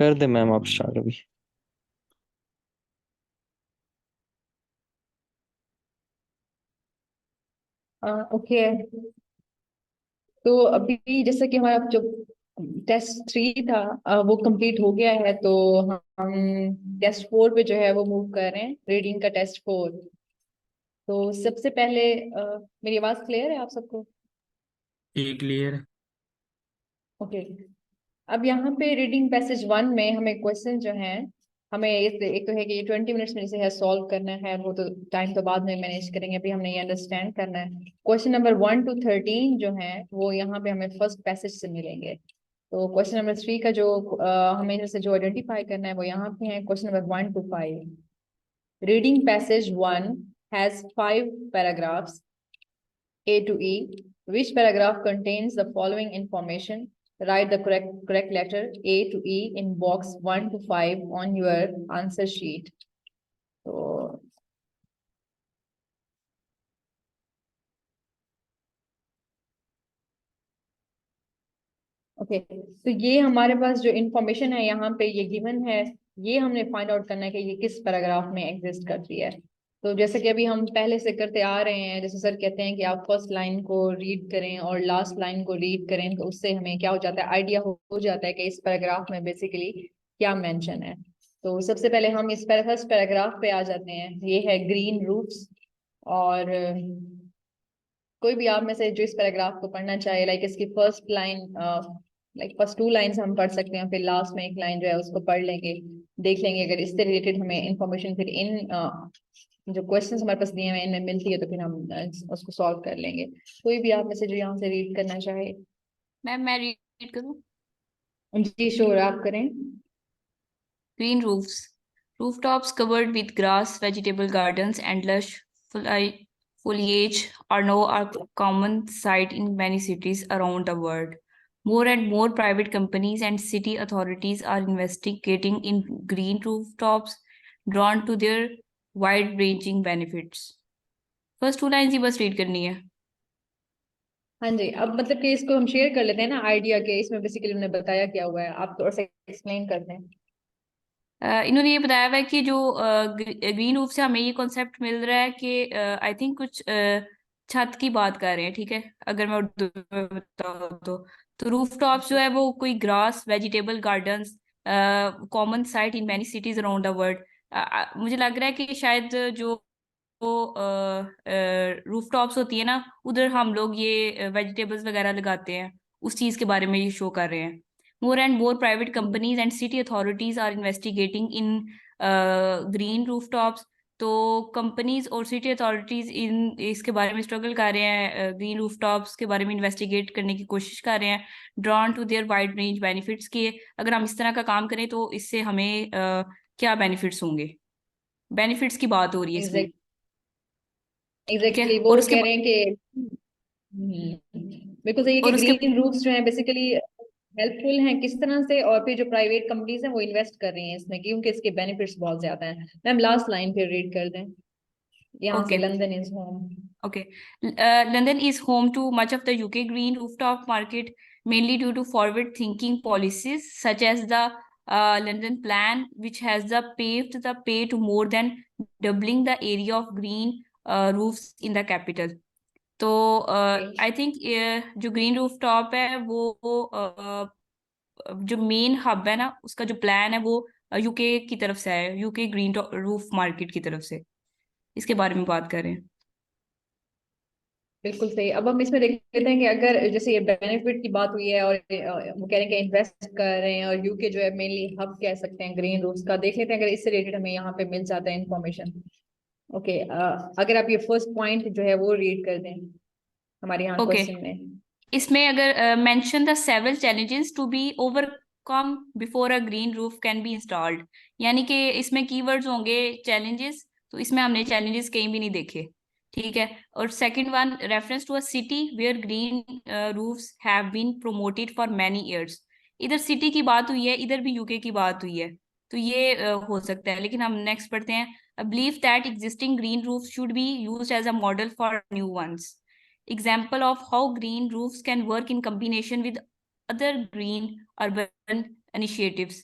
कर दे मैम आप स्टार्ट अभी। ओके। तो अभी जैसे कि हमारा जो टेस्ट 3 था वो कंप्लीट हो गया है, तो हम टेस्ट 4 पे जो है वो मूव कर रहे हैं, रीडिंग का टेस्ट 4। तो सबसे पहले मेरी आवाज क्लियर है आप सबको? ये क्लियर। ओके। अब यहाँ पे रीडिंग पैसेज 1 में हमें क्वेश्चन जो है, हमें एक तो है कि ये 20 मिनट्स में इसे है सॉल्व करना है, वो तो टाइम तो बाद में मैनेज करेंगे, अभी हमने ये अंडरस्टैंड करना है। क्वेश्चन नंबर 1 to 13 जो है वो यहाँ पे हमें फर्स्ट पैसेज से मिलेंगे। तो क्वेश्चन नंबर 3 का जो हमें जैसे जो आइडेंटिफाई करना है वो यहाँ पे है question number 1 to 5। Reading passage 1 has 5 paragraphs A to E. Which paragraph contains the following information? Write the correct letter A to E in box 1 to 5 on your answer sheet. तो okay, तो ये हमारे पास जो information है यहाँ पे ये given है, ये हमने फाइंड आउट करना है कि ये किस पैराग्राफ में एग्जिस्ट करती है। तो जैसे कि अभी हम पहले से करते आ रहे हैं, जैसे सर कहते हैं कि आप फर्स्ट लाइन को रीड करें और लास्ट लाइन को रीड करें, तो उससे हमें क्या हो जाता है, आइडिया हो जाता है कि इस पैराग्राफ में बेसिकली क्या मेंशन है। तो सबसे पहले हम इस फर्स्ट पैराग्राफ पे आ जाते हैं, ये है ग्रीन रूफ्स। और कोई भी आप में से जो इस पैराग्राफ को पढ़ना चाहे, लाइक इसकी first line, like first 2 lines हम पढ़ सकते हैं, फिर लास्ट में एक लाइन जो है उसको पढ़ लेंगे, देख लेंगे अगर इससे रिलेटेड हमें इंफॉर्मेशन फिर इन जो क्वेश्चंस हमारे पास दिए हुए हैं इनमें मिलती है, तो फिर हम उसको सॉल्व कर लेंगे। कोई भी आप में से जो यहाँ से रीड करना चाहे। मैम मैं रीड करूँ। जी श्योर, आप करें। Green roofs. Rooftops covered with grass, vegetable gardens, and lush foliage are now a common sight in many cities around the world. More and more private companies and city authorities are investigating in green rooftops, drawn to their wide-ranging benefits. First two lines ही बस read करनी है। हाँ जी, अब मतलब कि इसको हम share कर लेते हैं ना आइडिया के, इसमें बेसिकली उन्होंने बताया क्या हुआ है, आप थोड़ा सा एक्सप्लेन करते हैं। इन्होंने ये बताया हुआ है कि जो ग्रीन रूफ से हमें ये कॉन्सेप्ट मिल रहा है कि आई थिंक कुछ छत की बात कर रहे हैं, ठीक है, अगर मैं उर्दू में बताऊँ तो रूफ टॉप्स जो है वो कोई grass vegetable gardens common site in many cities around the world. मुझे लग रहा है कि शायद जो रूफ टॉप्स होती है ना, उधर हम लोग ये वेजिटेबल्स वगैरह लगाते हैं, उस चीज के बारे में ये शो कर रहे हैं। More and more private companies and city authorities are investigating in green rooftops. तो कंपनीज और सिटी अथॉरिटीज इन इसके बारे में स्ट्रगल कर रहे हैं, ग्रीन रूफटॉप्स के बारे में इन्वेस्टिगेट करने की कोशिश कर रहे हैं, drawn to their wide range benefits के अगर हम इस तरह का काम करें तो इससे हमें क्या बेनिफिट्स होंगे, बेनिफिट्स की बात हो रही है इसमें। ठीक है, एग्जैक्टली वो और उसके कह रहे हैं कि बिल्कुल सही है कि और उसके ग्रीन रूफ्स जो है बेसिकली हेल्पफुल हैं किस तरह से, और फिर जो प्राइवेट कंपनीज हैं वो इन्वेस्ट कर रही हैं इसमें क्योंकि इसके बेनिफिट्स बहुत ज्यादा हैं। मैम लास्ट लाइन फिर रीड कर दें, यहाँ से okay London is home. Okay. London is home to much of the UK green rooftop market, mainly due to forward-thinking policies such as the London Plan, which has paved the way to more than doubling the area of green roofs in the capital. तो I think जो green rooftop है वो जो main hub है ना, उसका जो plan है वो यूके की तरफ से है, यूके ग्रीन रूफ मार्केट की तरफ से, इसके बारे में बात कर रहे हैं। बिल्कुल सही। अब हम इसमें देख लेते हैं कि अगर जैसे ये बेनिफिट की बात हुई है और वो कह रहे हैं कि इन्वेस्ट कर रहे हैं, और यूके जो है मेनली हब कह सकते हैं ग्रीन रूफ्स का, देख लेते हैं अगर इससे रिलेटेड हमें यहाँ पे मिल जाता है इन्फॉर्मेशन। ओके, अगर आप ये फर्स्ट पॉइंट जो है वो रीड कर दें हमारे यहाँ ओके, क्वेश्चन में। इसमें अगर mention the several challenges to be overcome before a green roof can be installed, यानी कि इसमें कीवर्ड्स होंगे चैलेंजेस, तो इसमें हमने चैलेंजेस कहीं भी नहीं देखे। ठीक है, और second one, reference to a city where green roofs have been promoted for many years. इधर सिटी की बात हुई है, इधर भी यूके की बात हुई है, तो ये हो सकता है। लेकिन हम नेक्स्ट पढ़ते हैं। I believe that existing green roofs should be used as a model for new ones. Example of how green roofs can work in combination with other green urban initiatives.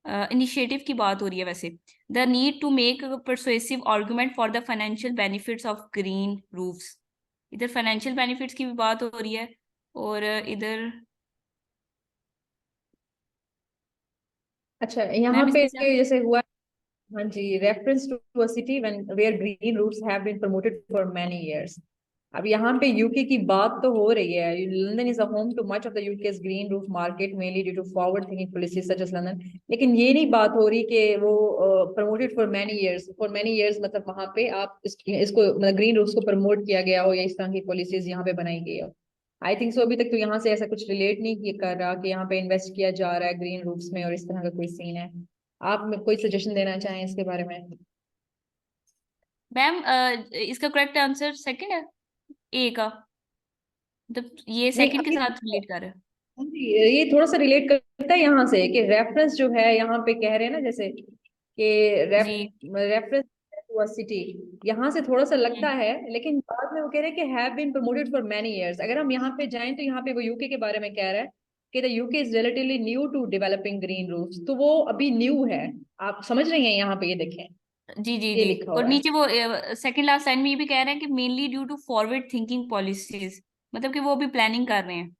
Initiative की बात हो रही है वैसे। The need to make persuasive argument for the financial benefits of green roofs. इधर financial benefits की भी बात हो रही है, और इधर अच्छा, यहाँ मैम पे इसके साथ जैसे हुआ, हाँ जी, reference to a city when where green roots have been promoted for many years. अब यहाँ पे यूके की बात तो हो रही है। London is a home to much of the UK's green roof market mainly due to forward thinking policies such as London. लेकिन ये नहीं बात हो रही कि वो promoted for many years. For many years मतलब वहां पे आप इसको मतलब ग्रीन रूफ्स को प्रमोट किया गया हो या इस तरह की पॉलिसीज यहाँ पे बनाई गई हो। आई थिंक सो अभी तक तो यहाँ से ऐसा कुछ रिलेट नहीं कर रहा कि यहाँ पे इन्वेस्ट किया जा रहा है ग्रीन रूफ्स में और इस तरह का कोई सीन है। आप कोई सजेशन देना चाहें इसके बारे में? मैम इसका करेक्ट आंसर सेकंड है, ए का, मतलब ये नहीं, सेकंड के अभी साथ रिलेट कर रहा है। हाँ जी, ये थोड़ा सा रिलेट करता है यहाँ से कि रेफरेंस जो है यहाँ पे कह रहे हैं ना, जैसे कि जी। रेफरेंस टू अ सिटी, यहाँ से थोड़ा सा लगता हम्म। है। लेकिन बाद में वो कह रहे हैं कि have been promoted for many years. अगर हम यहाँ पे जाएं तो यहाँ पे वो यूके के बारे में कह रहा है कि the UK is relatively new to developing green roofs. तो वो अभी न्यू है। आप समझ रही हैं? यहाँ पे ये देखें, जी जी ये जी। लिखा और हुआ है। नीचे वो सेकंड लास्ट लाइन में ये भी कह रहे हैं कि mainly due to forward thinking policies, मतलब कि वो अभी प्लानिंग कर रहे हैं।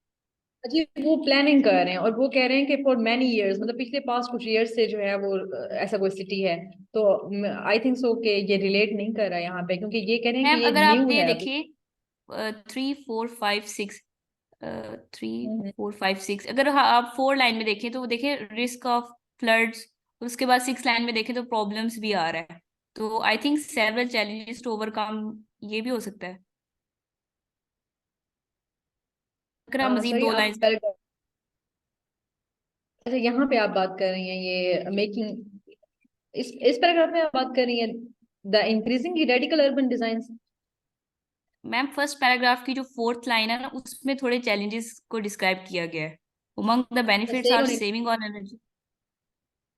जी, वो प्लानिंग कर रहे हैं और वो कह रहे हैं कि फॉर मैनी इयर्स मतलब पिछले पास कुछ इयर्स से जो है वो ऐसा कोई सिटी है। तो आई थिंक सो कि ये रिलेट नहीं कर रहा है यहाँ पे, क्योंकि ये कह रहे हैं कि मैम ये अगर आप न्यू ये है अभी। देखिए 3 4 5 6, थ्री हम्म। 4 5 6, अगर आप 4 लाइन में देखें तो वो देखें रिस्क ऑफ फ्लड्स, उसके बाद 6 लाइन में देखें तो प्रॉब्लम्स भी आ रहा है। तो I think several challenges to overcome, ये भी हो सकता है अगर आप मजीद सॉरी, दो आप लाइन। अच्छा, यहाँ पे आप बात कर रही हैं ये मेकिंग, इस पैराग्राफ में आप बात कर रही हैं the increasing radical urban design. Ma'am first paragraph की जो 4th लाइन है ना, उसमें थोड़े चैलेंजेस को डिस्क्राइब किया गया है। Umang the benefits are saving on energy.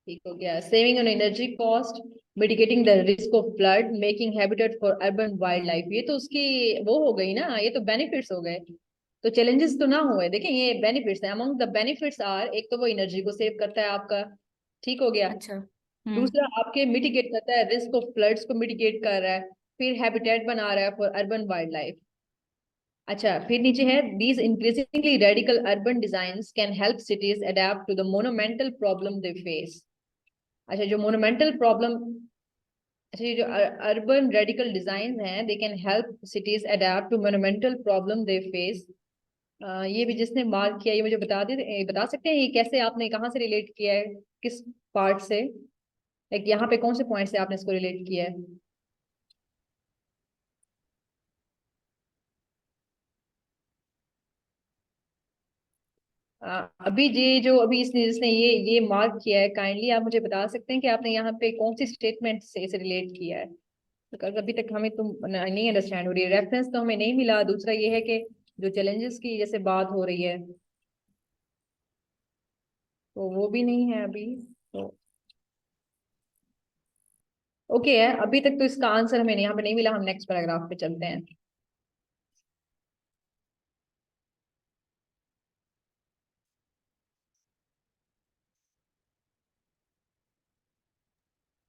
ठीक हो गया, saving on energy cost, mitigating the risk of flood, making habitat for urban wild life. ये तो उसकी वो हो गई ना, ये तो बेनिफिट्स हो गए। तो चैलेंजेस तो ना हुए। देखिए, ये बेनिफिट्स है। अमंग द बेनिफिट्स आर, एक तो वो एनर्जी को सेव करता है आपका, ठीक हो गया। अच्छा। दूसरा, आपके मिटिगेट करता है रिस्क ऑफ फ्लड्स को, मिटिगेट कर रहा है। फिर हैबिटेट बना रहा है फॉर अर्बन वाइल्ड लाइफ। अच्छा, फिर नीचे है these increasingly radical urban designs can help cities adapt to the monumental problem they face. अच्छा, जो मोनोमेंटल प्रॉब्लम, अच्छा, ये जो अर्बन रेडिकल डिजाइन हैं, they can help cities adapt to monumental problem they face. ये भी जिसने मार्क किया, ये मुझे बता सकते हैं ये कैसे, आपने कहाँ से रिलेट किया है, किस पार्ट से, लाइक यहाँ पे कौन से पॉइंट से आपने इसको रिलेट किया है? अभी ये जो अभी इसने जिसने ये मार्क किया है, काइंडली आप मुझे बता सकते हैं कि आपने यहाँ पे कौन सी स्टेटमेंट से इसे रिलेट किया है? बिकॉज अभी तक हमें तुम नहीं अंडरस्टैंड हो रही है, रेफरेंस तो हमें नहीं मिला। दूसरा ये है कि जो चैलेंजेस की जैसे बात हो रही है, तो वो भी नहीं है अभी। तो ओके है, अभी तक तो इसका आंसर हमें यहाँ पे नहीं मिला। हम नेक्स्ट पैराग्राफ पे चलते हैं।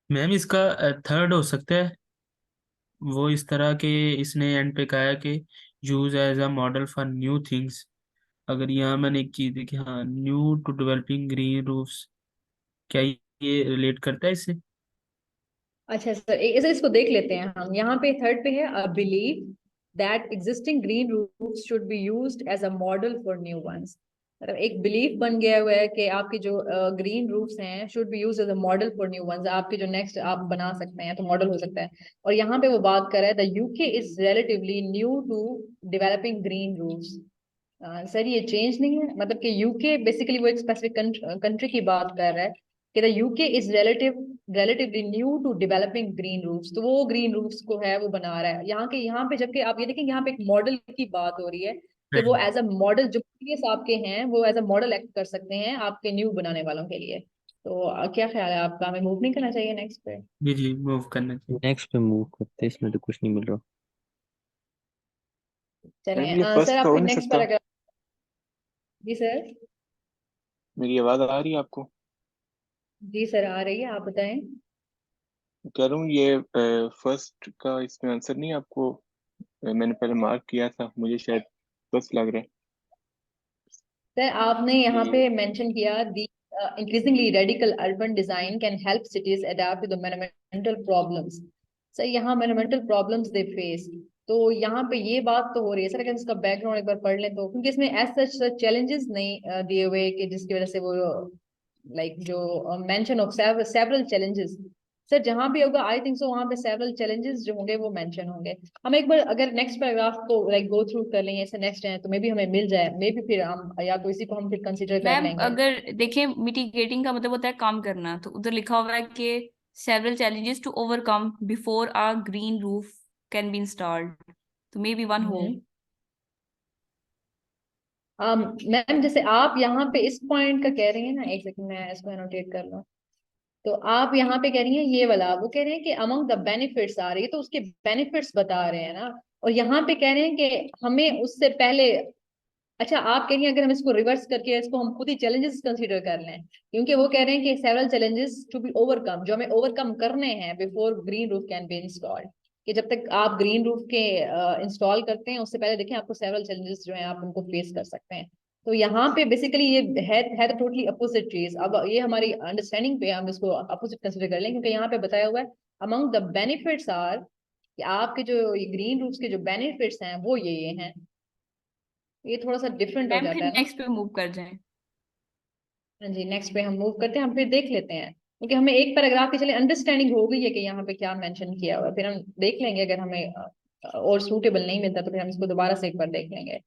मैम इसका थर्ड हो सकता है। वो इस तरह के इसने एंड पे कहा है कि use as a model for new things. अगर यहाँ मैंने एक चीज देखी, हाँ, new to developing green roofs, क्या ये रिलेट करता है इससे? अच्छा सर, इसे इसको देख लेते हैं हम। यहाँ पे थर्ड पे है a believe that existing green roofs should be used as a model for new ones. मतलब एक बिलीफ बन गया हुआ है कि आपके जो ग्रीन रूफ्स हैं should be used as a model for new ones. आपके जो नेक्स्ट आप बना सकते हैं तो मॉडल हो सकता है। और यहाँ पे वो बात कर रहा है the UK is relatively new to developing green roofs. Sir, ये चेंज नहीं है, मतलब कि यूके बेसिकली वो एक स्पेसिफिक कंट्री की बात कर रहा है कि the UK is relatively new to developing green roofs. तो वो ग्रीन रूफ्स को है वो बना रहा है यहाँ के, यहाँ पे। जबकि आप ये देखेंगे यहाँ पे एक मॉडल की बात हो रही है कि वो एज अ मॉडल, जो प्रीवियस आपके हैं वो एज अ मॉडल एक्ट कर सकते हैं आपके न्यू बनाने वालों के लिए। तो क्या ख्याल है आपका, हमें मूव नहीं करना चाहिए नेक्स्ट पे? जी जी, मूव करना चाहिए। नेक्स्ट पे मूव करते हैं, इसमें तो कुछ नहीं मिल रहा। चलिए, मैम ये सर फर्स्ट का आप हो फिर नहीं नेक्स्ट सकता? पैराग्राफ। जी सर। मेरी आवाज आ रही है आपको? जी सर आ रही है, आप बताएं। कह रहा हूँ ये फर्स्ट का इसमें आंसर नहीं आपको मैंने पहले मार्क किया था, मुझे शायद फर्स्ट लग रहा है सर आपने यहाँ कि पे मेंशन किया दी increasingly radical urban design can help cities adapt to the environmental problems। Sir यहाँ environmental problems they face, तो यहाँ पे ये बात तो हो रही है सर, अगर इसका बैकग्राउंड एक बार पढ़ लें तो, क्योंकि इसमें एज सच चैलेंजेस नहीं दिए हुए कि जिसकी वजह से वो लाइक जो mention of several challenges. Sir जहां भी होगा आई थिंक सो वहां पे सेवरल चैलेंजेस जो होंगे वो मेंशन होंगे। हम एक बार अगर नेक्स्ट पैराग्राफ को लाइक गो थ्रू कर लेंगे ऐसे नेक्स्ट है तो मे बी हमें मिल जाए, मे बी फिर हम या तो इसी को हम फिर कंसिडर कर मैम लेंगे। अगर देखें मिटिगेटिंग का मतलब होता है काम करना, तो उधर लिखा हुआ है कि several challenges to overcome before a green roof can be installed, तो मे बी वन हो। मैम जैसे आप यहाँ पे इस पॉइंट का कह रही हैं ना, एक सेकंड मैं इसको एनोटेट कर लूँ। तो आप यहाँ पे कह रही हैं ये वाला, वो कह रहे हैं कि अमंग द बेनिफिट्स आ रही है, तो उसके बेनिफिट्स बता रहे हैं ना। और यहाँ पे कह रहे हैं कि हमें उससे पहले, अच्छा आप कह रही हैं अगर हम इसको रिवर्स करके इसको हम खुद ही चैलेंजेस कंसीडर कर लें, क्योंकि वो कह रहे हैं कि several challenges to be overcome, जो हमें ओवरकम करने हैं before green roof can be installed, कि जब तक आप ग्रीन रूफ के इंस्टॉल करते हैं उससे पहले देखें आपको सेवरल चैलेंजेस जो हैं आप उनको फेस कर सकते हैं। तो यहाँ पे बेसिकली ये है तो टोटली अपोजिट चीज। अब ये हमारी अंडरस्टैंडिंग पे हम इसको अपोजिट कंसिडर कर लें, क्योंकि यहाँ पे बताया हुआ है अमंग द बेनिफिट्स आर कि आपके जो ग्रीन रूफ्स के जो बेनिफिट्स हैं वो ये हैं। ये थोड़ा सा डिफरेंट हो मैम फिर जाता है ना। नेक्स्ट पे मूव कर जाएं। हाँ जी नेक्स्ट पे हम मूव करते हैं, हम फिर देख लेते हैं, क्योंकि हमें एक पैराग्राफ की चले अंडरस्टैंडिंग हो गई है कि यहाँ पे क्या मेंशन किया हुआ है, फिर हम देख लेंगे अगर हमें और सूटेबल नहीं मिलता तो फिर हम इसको दोबारा से एक बार देख लेंगे।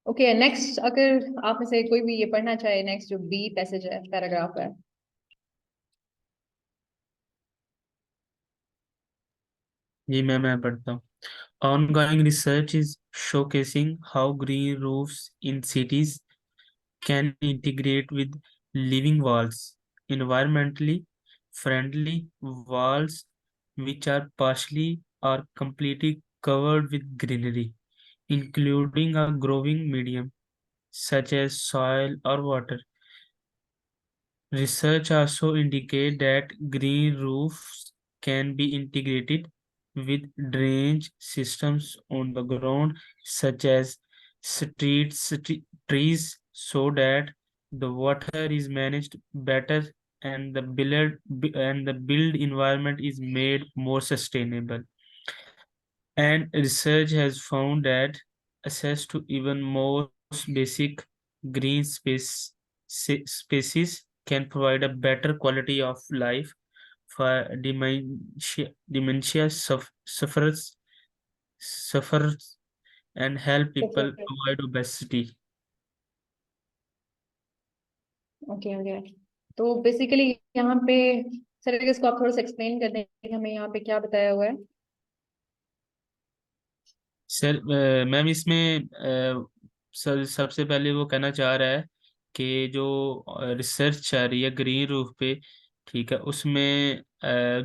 ओके नेक्स्ट, अगर आप में से कोई भी ये पढ़ना चाहे नेक्स्ट जो बी पैसेज है पैराग्राफ है। जी मैं पढ़ता हूँ। Ongoing research is showcasing how green roofs in cities can integrate with living walls, environmentally friendly walls which are partially or completely covered with greenery, including a growing medium such as soil or water. Research also indicates that green roofs can be integrated with drainage systems on the ground, such as trees, so that the water is managed better and the build environment is made more sustainable. And research has found that access to even more basic green species can provide a better quality of life for dementia sufferers and help people avoid obesity. Okay okay, तो basically यहाँ पे sir अगर इसको आप थोड़ा सा explain कर दें कि हमें यहाँ पे क्या बताया हुआ है। सर मैम इसमें सर सबसे पहले वो कहना चाह रहा है कि जो रिसर्च चल रही है ग्रीन रूफ पे, ठीक है, उसमें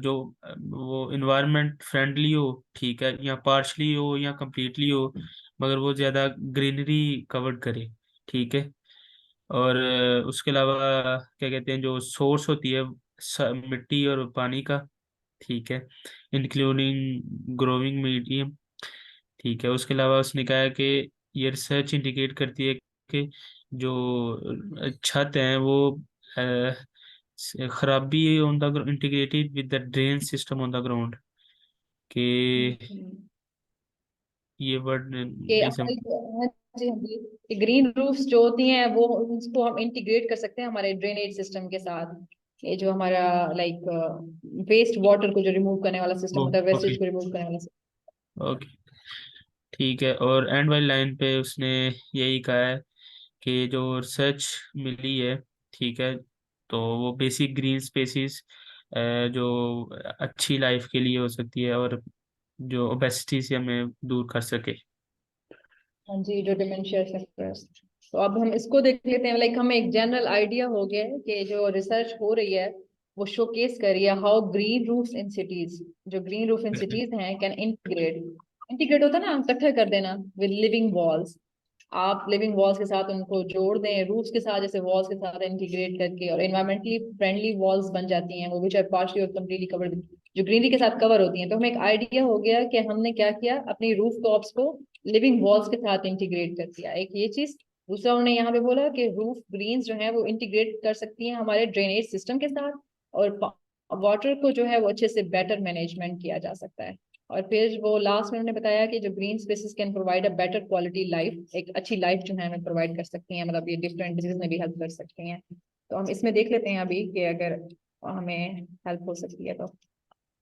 जो वो इन्वायरमेंट फ्रेंडली हो, ठीक है, या पार्शली हो या कंप्लीटली हो, मगर वो ज़्यादा ग्रीनरी कवर्ड करे, ठीक है। और उसके अलावा क्या कहते हैं, जो सोर्स होती है मिट्टी और पानी का, ठीक है, इंक्लूडिंग ग्रोइंग मीडियम, ठीक है। उसके अलावा उसने कहा है कि ये रिसर्च इंडिकेट करती है कि जो छत हैं वो खराबी on the integrated with the drain system on the ground, कि ये वर्ड कि नहीं समझ। हमारी हाँ जी हाँ जी, ग्रीन रूफ्स जो होती हैं वो उसको हम इंटीग्रेट कर सकते हैं हमारे ड्रेनेज सिस्टम के साथ। ये जो हमारा लाइक वेस्ट वाटर को जो रिमूव करने वाला सिस्टम होता है, ओके वेस्टेज को रिमूव करने वाला system। ओके, ठीक है। और एंड वाली लाइन पे उसने यही कहा है कि जो रिसर्च मिली है, ठीक है, तो वो बेसिक ग्रीन स्पेसिस जो अच्छी लाइफ के लिए हो सकती है और जो ओबेसिटी से हमें दूर कर सके। हाँ जी जो डिमेंशिया सफरर्स। तो अब हम इसको देख लेते हैं, लाइक हमें एक जनरल आइडिया हो गया है कि जो रिसर्च हो रही है वो शोकेस कर रही है how green roofs in cities, जो ग्रीन रूफ इन सिटीज हैं कैन इंटीग्रेट, इंटीग्रेट होता है ना इकट्ठा कर देना विद लिविंग वॉल्स, आप लिविंग वॉल्स के साथ उनको जोड़ दें, रूफ्स के साथ, जैसे वॉल्स के साथ इंटीग्रेट करके, और एनवायरमेंटली फ्रेंडली वॉल्स बन जाती हैं वो, विच आर पार्शली और कम्प्लीटली कवर्ड, जो ग्रीनरी के साथ कवर होती हैं। तो हमें एक आइडिया हो गया कि हमने क्या किया, अपनी रूफ टॉप्स को लिविंग वॉल्स के साथ इंटीग्रेट कर दिया, एक ये चीज। दूसरा उन्होंने यहाँ पे बोला कि रूफ ग्रीन्स जो है वो इंटीग्रेट कर सकती हैं हमारे ड्रेनेज सिस्टम के साथ, और वाटर को जो है वो अच्छे से बेटर मैनेजमेंट किया जा सकता है। और फिर वो लास्ट में उन्होंने बताया कि जो green spaces can provide a better quality life, एक अच्छी लाइफ जो है हमें प्रोवाइड कर सकती हैं, मतलब ये डिफरेंट डिजीज में भी हेल्प कर सकती हैं। तो हम इसमें देख लेते हैं अभी कि अगर हमें हेल्प हो सकती है तो।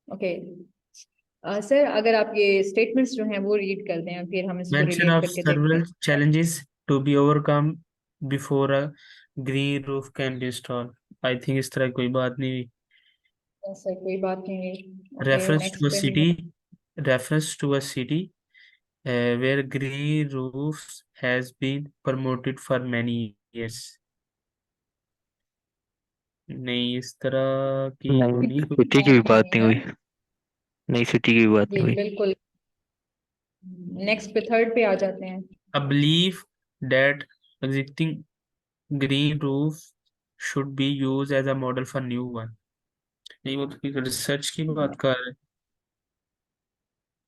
ओके सर, अगर आप ये स्टेटमेंट्स जो हैं वो रीड कर दें, फिर हम इसको Mention रिलेट of करके देखते several हैं। challenges to be overcome before a green roof can be installed. I think इस तरह की कोई बात नहीं हुई. सर कोई बात नहीं। Okay Reference to next a पे हम। city, reference to a city where green roofs has been promoted for many years. नहीं, इस तरह की तो नहीं, नहीं कुछ. सिटी की भी बात बात नहीं नहीं है हुई. ना। नहीं, सिटी की भी बात जी नहीं हुई. बिल्कुल। नेक्स्ट पे थर्ड पे आ जाते हैं। A belief that existing green roof should be used as a model for new one. नहीं, वो तो रिसर्च की बात कर रहे हैं.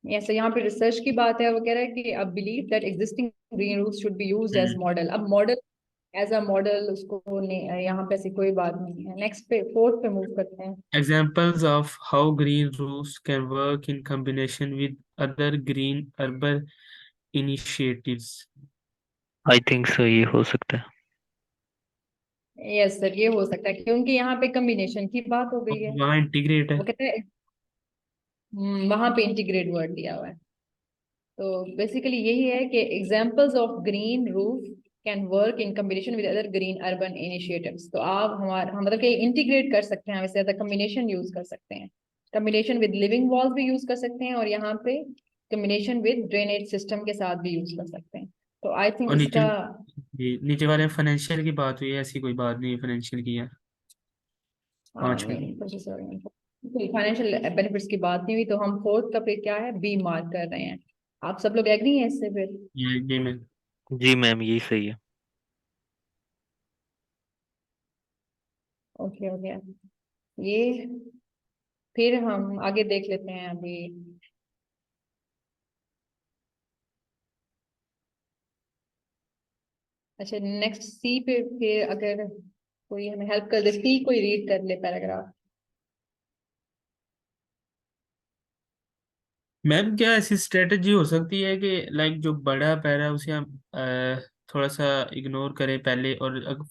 ऐसे यहाँ पे रिसर्च की बात है, वो कह रहा है कि अब believe that existing green roofs should be used as hmm. Model. अब मॉडल, एज अ मॉडल उसको यहाँ पे ऐसी कोई बात नहीं है। नेक्स्ट पे फोर्थ पे मूव करते हैं। Examples of how green roofs can work in combination with other green urban initiatives. I think so, ये हो सकता है. यस सर, ये हो सकता है क्योंकि यहाँ पे कम्बिनेशन की बात हो गई और है। वहाँ इंटीग्रेट है. वो कहते हैं वहां पे इंटीग्रेट वर्ड दिया हुआ है। तो बेसिकली यही है कि examples of green roof can work in combination with other green urban initiatives. तो आप हम मतलब कि इंटीग्रेट कर सकते हैं, वैसे कॉम्बिनेशन यूज कर सकते हैं। कॉम्बिनेशन विद लिविंग वॉल्स भी यूज कर सकते हैं, और यहाँ पे कॉम्बिनेशन विद ड्रेनेज सिस्टम के साथ भी यूज कर सकते हैं। तो आई थिंक और नीचे, इसका ये नीचे वाले फाइनेंशियल की बात हुई है, ऐसी कोई बात नहीं है फाइनेंशियल की है. पांचवे में. फाइनेंशियल बेनिफिट्स की बात नहीं हुई, तो हम फोर्थ का फिर क्या है, बी मार्क कर रहे हैं। आप सब लोग एग्री हैं इससे फिर? ये में. जी मैम, यही सही है. Okay okay. ये फिर हम आगे देख लेते हैं अभी। अच्छा नेक्स्ट सी पे फिर अगर कोई हमें हेल्प कर दे, सी कोई रीड कर ले पैराग्राफ। मैम, क्या ऐसी स्ट्रेटजी हो सकती है कि लाइक जो बड़ा पैरा है उसे हम थोड़ा सा इग्नोर करें पहले, और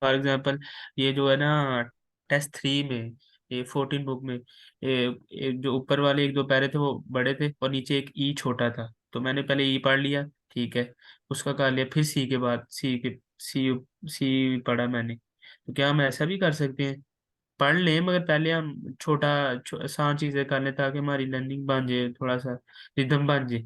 फॉर एग्जांपल ये जो है ना टेस्ट 3 में, ये 14 बुक में, जो ऊपर वाले एक दो पैरे थे वो बड़े थे और नीचे एक ई छोटा था, तो मैंने पहले ई पढ़ लिया, ठीक है, उसका कर लिया, फिर सी के बाद सी सी पढ़ा मैंने. तो क्या हम ऐसा भी कर सकते हैं? पढ़ लें मगर पहले हम आसान चीजें कर लें ताकि हमारी लर्निंग बन जाए, थोड़ा सा रिदम बन जाए.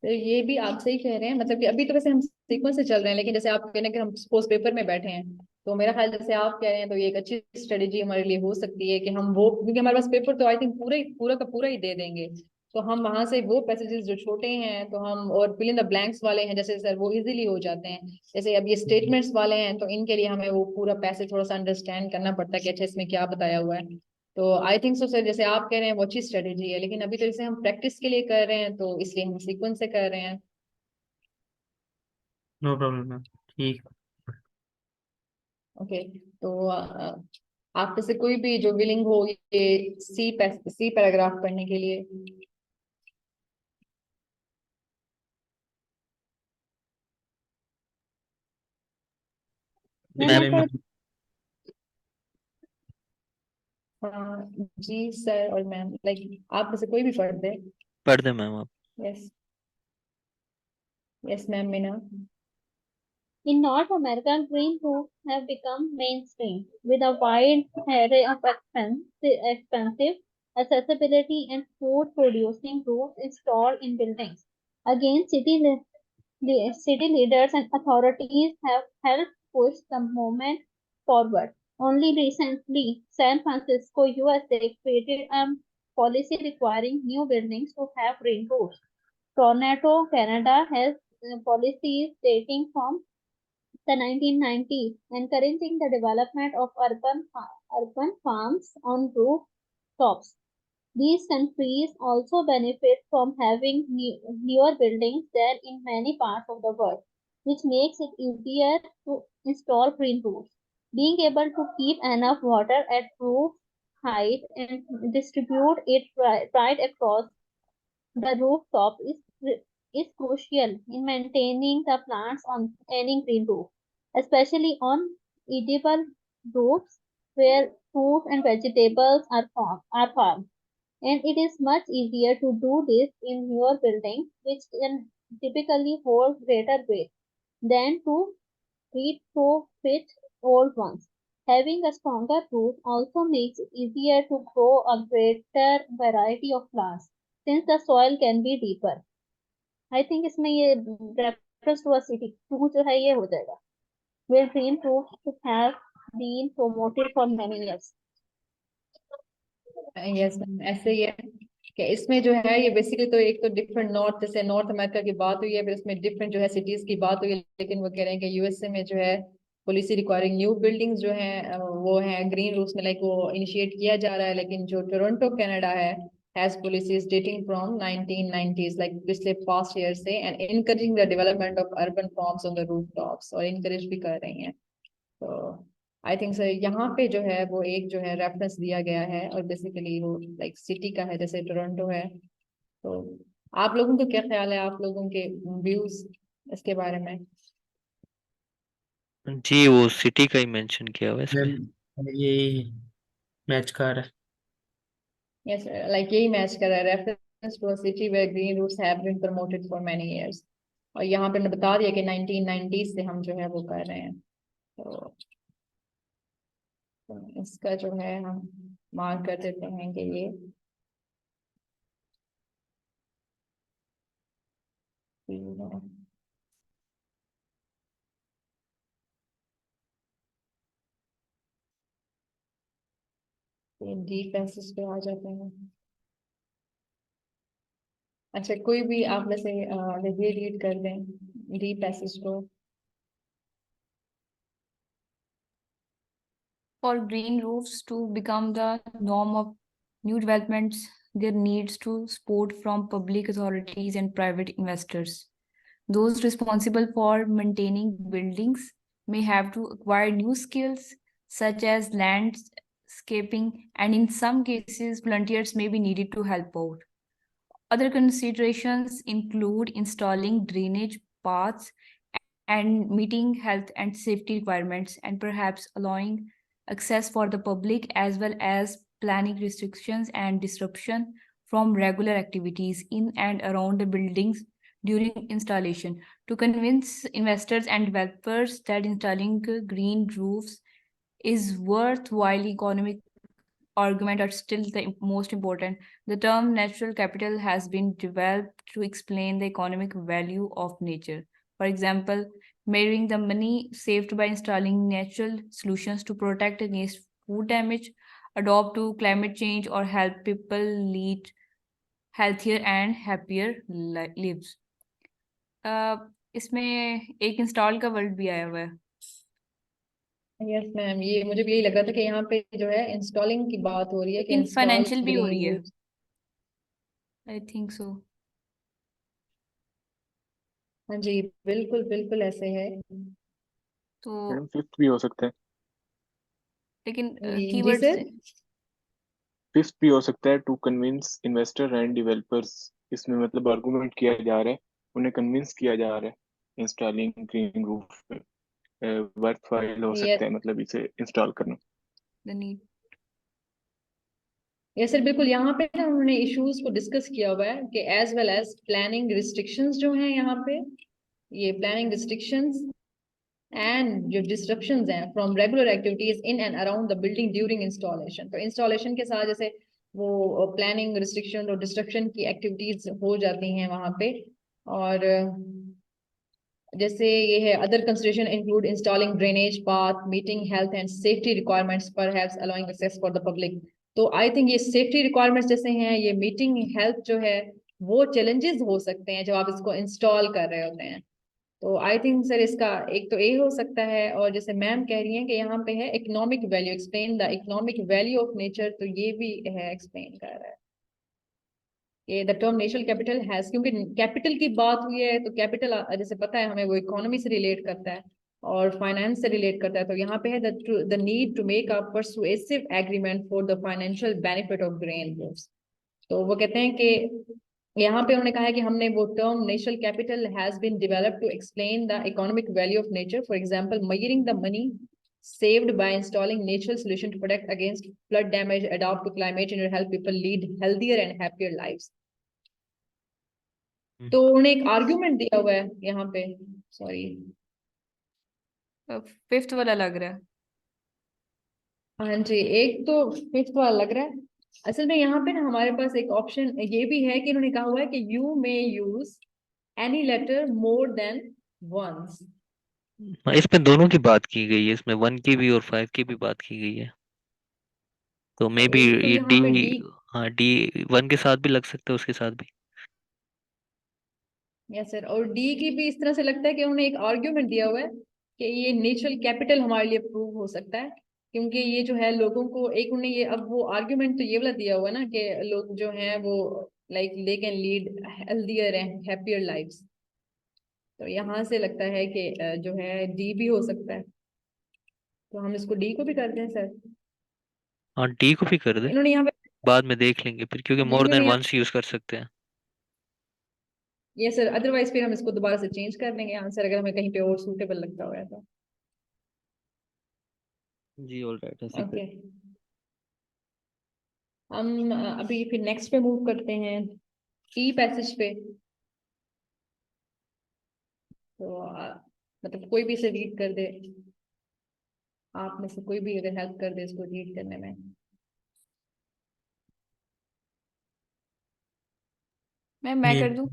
तो ये भी आप सही कह रहे हैं, मतलब कि अभी तो वैसे हम सीक्वेंस से चल रहे हैं, लेकिन जैसे आप कह रहे हैं कि हम सपोज पेपर में बैठे हैं, तो मेरा ख्याल जैसे आप कह रहे हैं तो ये एक अच्छी स्ट्रेटेजी हमारे लिए हो सकती है कि हम वो, क्योंकि हमारे पास पेपर तो आई थिंक पूरा का पूरा ही दे देंगे, तो हम वहां से वो पैसेजेस जो छोटे हैं तो हम, और फिल इन द ब्लैंक्स वाले हैं जैसे सर, वो इजीली हो जाते हैं। जैसे अब ये स्टेटमेंट्स वाले हैं तो इनके लिए हमें वो पूरा पैसेज थोड़ा सा अंडरस्टैंड करना पड़ता है कि अच्छा इसमें क्या बताया हुआ है। तो आई थिंक सो सर, जैसे आप कह रहे हैं वो अच्छी स्ट्रेटेजी है, लेकिन अभी तो जैसे हम प्रैक्टिस के लिए कर रहे हैं तो इसलिए हम सीक्वेंस से कर रहे हैं। No problem ma'am. ठीक. ओके तो आप में से कोई भी जो विलिंग हो ये सी पैराग्राफ पढ़ने के लिए। मैम, पहले मैं. जी सर और मैम, लाइक आप में से कोई भी पढ़ दे। पढ़ दे मैम आप. Yes yes ma'am Meena. In North America, green roofs have become mainstream, with a wide array of expensive accessibility and food-producing roofs installed in buildings. Again, city leaders and authorities have helped push the movement forward. Only recently, San Francisco, USA, created a policy requiring new buildings to have green roofs. Toronto, Canada has policies dating from the 1990s, encouraging the development of urban farms on rooftops. These countries also benefit from having newer buildings than in many parts of the world, which makes it easier to install green roofs. Being able to keep enough water at roof height and distribute it right across the rooftop is crucial in maintaining the plants on any green roof, especially on edible roofs where fruit and vegetables farmed. And it is much easier to do this in newer buildings, which can typically hold greater weight, than to retrofit old ones. Having a stronger root also makes it easier to grow a greater variety of plants, since the soil can be deeper. I think इसमें ये reference to a city two जो है ये हो जाएगा. Where green roofs have been promoted for many years. Yes ma'am, ऐसे ही है कि इसमें जो है ये बेसिकली तो एक तो डिफरेंट नॉर्थ, जैसे नॉर्थ अमेरिका की बात हुई है, फिर इसमें डिफरेंट जो है सिटीज की बात हुई है, लेकिन वो कह रहे हैं कि यूएसए में जो है पॉलिसी रिक्वायरिंग न्यू बिल्डिंग्स जो है वो है ग्रीन रूफ्स में, लाइक वो इनिशिएट किया जा रहा है, लेकिन जो टोरंटो कनाडा है has policies dating from 1990s, like पिछले पास्ट ईयर से, and encouraging the development of urban forms on the roof tops, और इनकरेज भी कर रही हैं। तो आई थिंक सर यहाँ पे जो है वो एक जो है रेफरेंस दिया गया है, और बेसिकली वो लाइक सिटी का है, जैसे टोरंटो है। तो आप लोगों को क्या ख्याल है, आप लोगों के व्यूज इसके बारे में? जी वो सिटी का ही मेंशन किया हुआ है इसमें। मैम ये मैच कर रहा है। यस, लाइक यही मैच कर रहा है, reference to a city where green roots have been promoted for many years, और यहाँ पे मैंने बता दिया कि 1990s से हम जो है वो कर रहे हैं। तो इसका जो है हम मार्क कर देते हैं कि ये डी पैसेज पे आ जाते हैं। अच्छा, कोई भी आप में से ये रीड कर दें डी पैसेज को। For green roofs to become the norm of new developments, there needs to support from public authorities and private investors. Those responsible for maintaining buildings may have to acquire new skills such as landscaping, and in some cases, volunteers may be needed to help out. Other considerations include installing drainage paths and meeting health and safety requirements, and perhaps allowing access for the public, as well as planning restrictions and disruption from regular activities in and around the buildings during installation. To convince investors and developers that installing green roofs is worthwhile economic argument are still the most important. The term natural capital has been developed to explain the economic value of nature. For example, measuring the money saved by installing natural solutions to protect against food damage, adapt to climate change, or help people lead healthier and happier lives. इसमें एक install का word भी आया हुआ है। Yes ma'am, ये मुझे भी यही लग रहा था कि यहाँ पे जो है इंस्टॉलिंग की बात हो रही है कि इन इंस्टॉल फाइनेंशियल भी हो ग्रीन रही है, रूफ्स। I think so. हाँ जी, बिल्कुल बिल्कुल ऐसे है। तो मैडम फिफ्थ भी हो सकता है। लेकिन जी कीवर्ड्स सर। फिफ्थ भी हो सकता है, to convince investor and developers. इसमें मतलब आर्गुमेंट किया जा रहा है, उन्हें कन्विंस किया जा रहा है इंस्टॉलिंग ग्रीन रूफ वर्थवाइल हो सकता है, मतलब इसे इंस्टॉल करना। The need. यस सर, बिल्कुल यहाँ पे ना उन्होंने इश्यूज को डिस्कस किया हुआ है कि as well as planning restrictions जो हैं यहाँ पे, ये प्लानिंग रिस्ट्रिक्शंस एंड जो डिस्ट्रप्शंस हैं from regular activities in and around the building during installation. तो इंस्टॉलेशन के साथ जैसे वो प्लानिंग रिस्ट्रिक्शन और डिस्ट्रक्शन की एक्टिविटीज हो जाती हैं वहाँ पे, और जैसे ये है other consideration include installing drainage path, meeting health and safety requirements, perhaps allowing access for the public. तो आई थिंक ये सेफ्टी रिक्वायरमेंट्स जैसे हैं, ये मीटिंग हेल्थ जो है वो चैलेंजेस हो सकते हैं जब आप इसको इंस्टॉल कर रहे होते हैं। तो आई थिंक सर इसका एक तो ये हो सकता है, और जैसे मैम कह रही हैं कि यहाँ पे है economic value, explain the economic value of nature, तो ये भी है एक्सप्लेन कर रहा है कि the term national capital has, क्योंकि कैपिटल की बात हुई है तो कैपिटल जैसे पता है हमें वो इकोनॉमी से रिलेट करता है और फाइनेंस से रिलेट करता है। तो यहाँ पे है the need to make a persuasive agreement for the financial benefit of grain groves. तो वो कहते हैं कि यहाँ पे उन्होंने कहा है कि हमने वो term national capital has been developed to explain the economic value of nature, for example measuring the money saved by installing natural solution to protect against flood damage, adapt to climate change, and help people lead healthier and happier lives। तो उन्होंने एक argument दिया हुआ है यहाँ पे, sorry fifth वाला लग रहा है। हाँ जी, एक तो फिफ्थ वाला लग रहा है। असल में यहाँ पे ना हमारे पास एक ऑप्शन ये भी है कि इन्होंने कहा हुआ है कि you may use any letter more than once. हाँ, इसमें दोनों की बात की गई है, इसमें 1 की भी और 5 की भी बात की गई है। तो मे बी एक तो ये यहाँ डी, पे डी, हाँ डी 1 के साथ भी लग सकता है, उसके साथ भी। यस सर, और डी की भी इस तरह से लगता है कि उन्होंने एक आर्ग्यूमेंट दिया हुआ है कि ये नेचुरल कैपिटल हमारे लिए प्रूव हो सकता है, क्योंकि ये जो है लोगों को एक उन्होंने ये अब वो आर्ग्यूमेंट तो ये वाला दिया हुआ है ना कि लोग जो हैं वो like they can lead healthier and happier lives. तो यहाँ से लगता है कि जो है डी भी हो सकता है, तो हम इसको डी को भी कर दें सर। हाँ डी को भी कर दे, इन्होंने यहाँ पे, बाद में देख लेंगे फिर, क्योंकि नहीं मोर देन इन्होंने यहाँ, वंस यूज कर सकते हैं। ये सर अदरवाइज फिर हम इसको दोबारा से चेंज कर देंगे आंसर अगर हमें कहीं पे और सूटेबल लगता हुआ है तो। जी ऑल राइट, ऐसे ओके, कर। हम अभी फिर नेक्स्ट पे मूव करते हैं, ई पैसेज पे। तो मतलब कोई भी इसे रीड कर दे, आप में से कोई भी अगर हेल्प कर दे इसको रीड करने में। मैं ये कर दूं।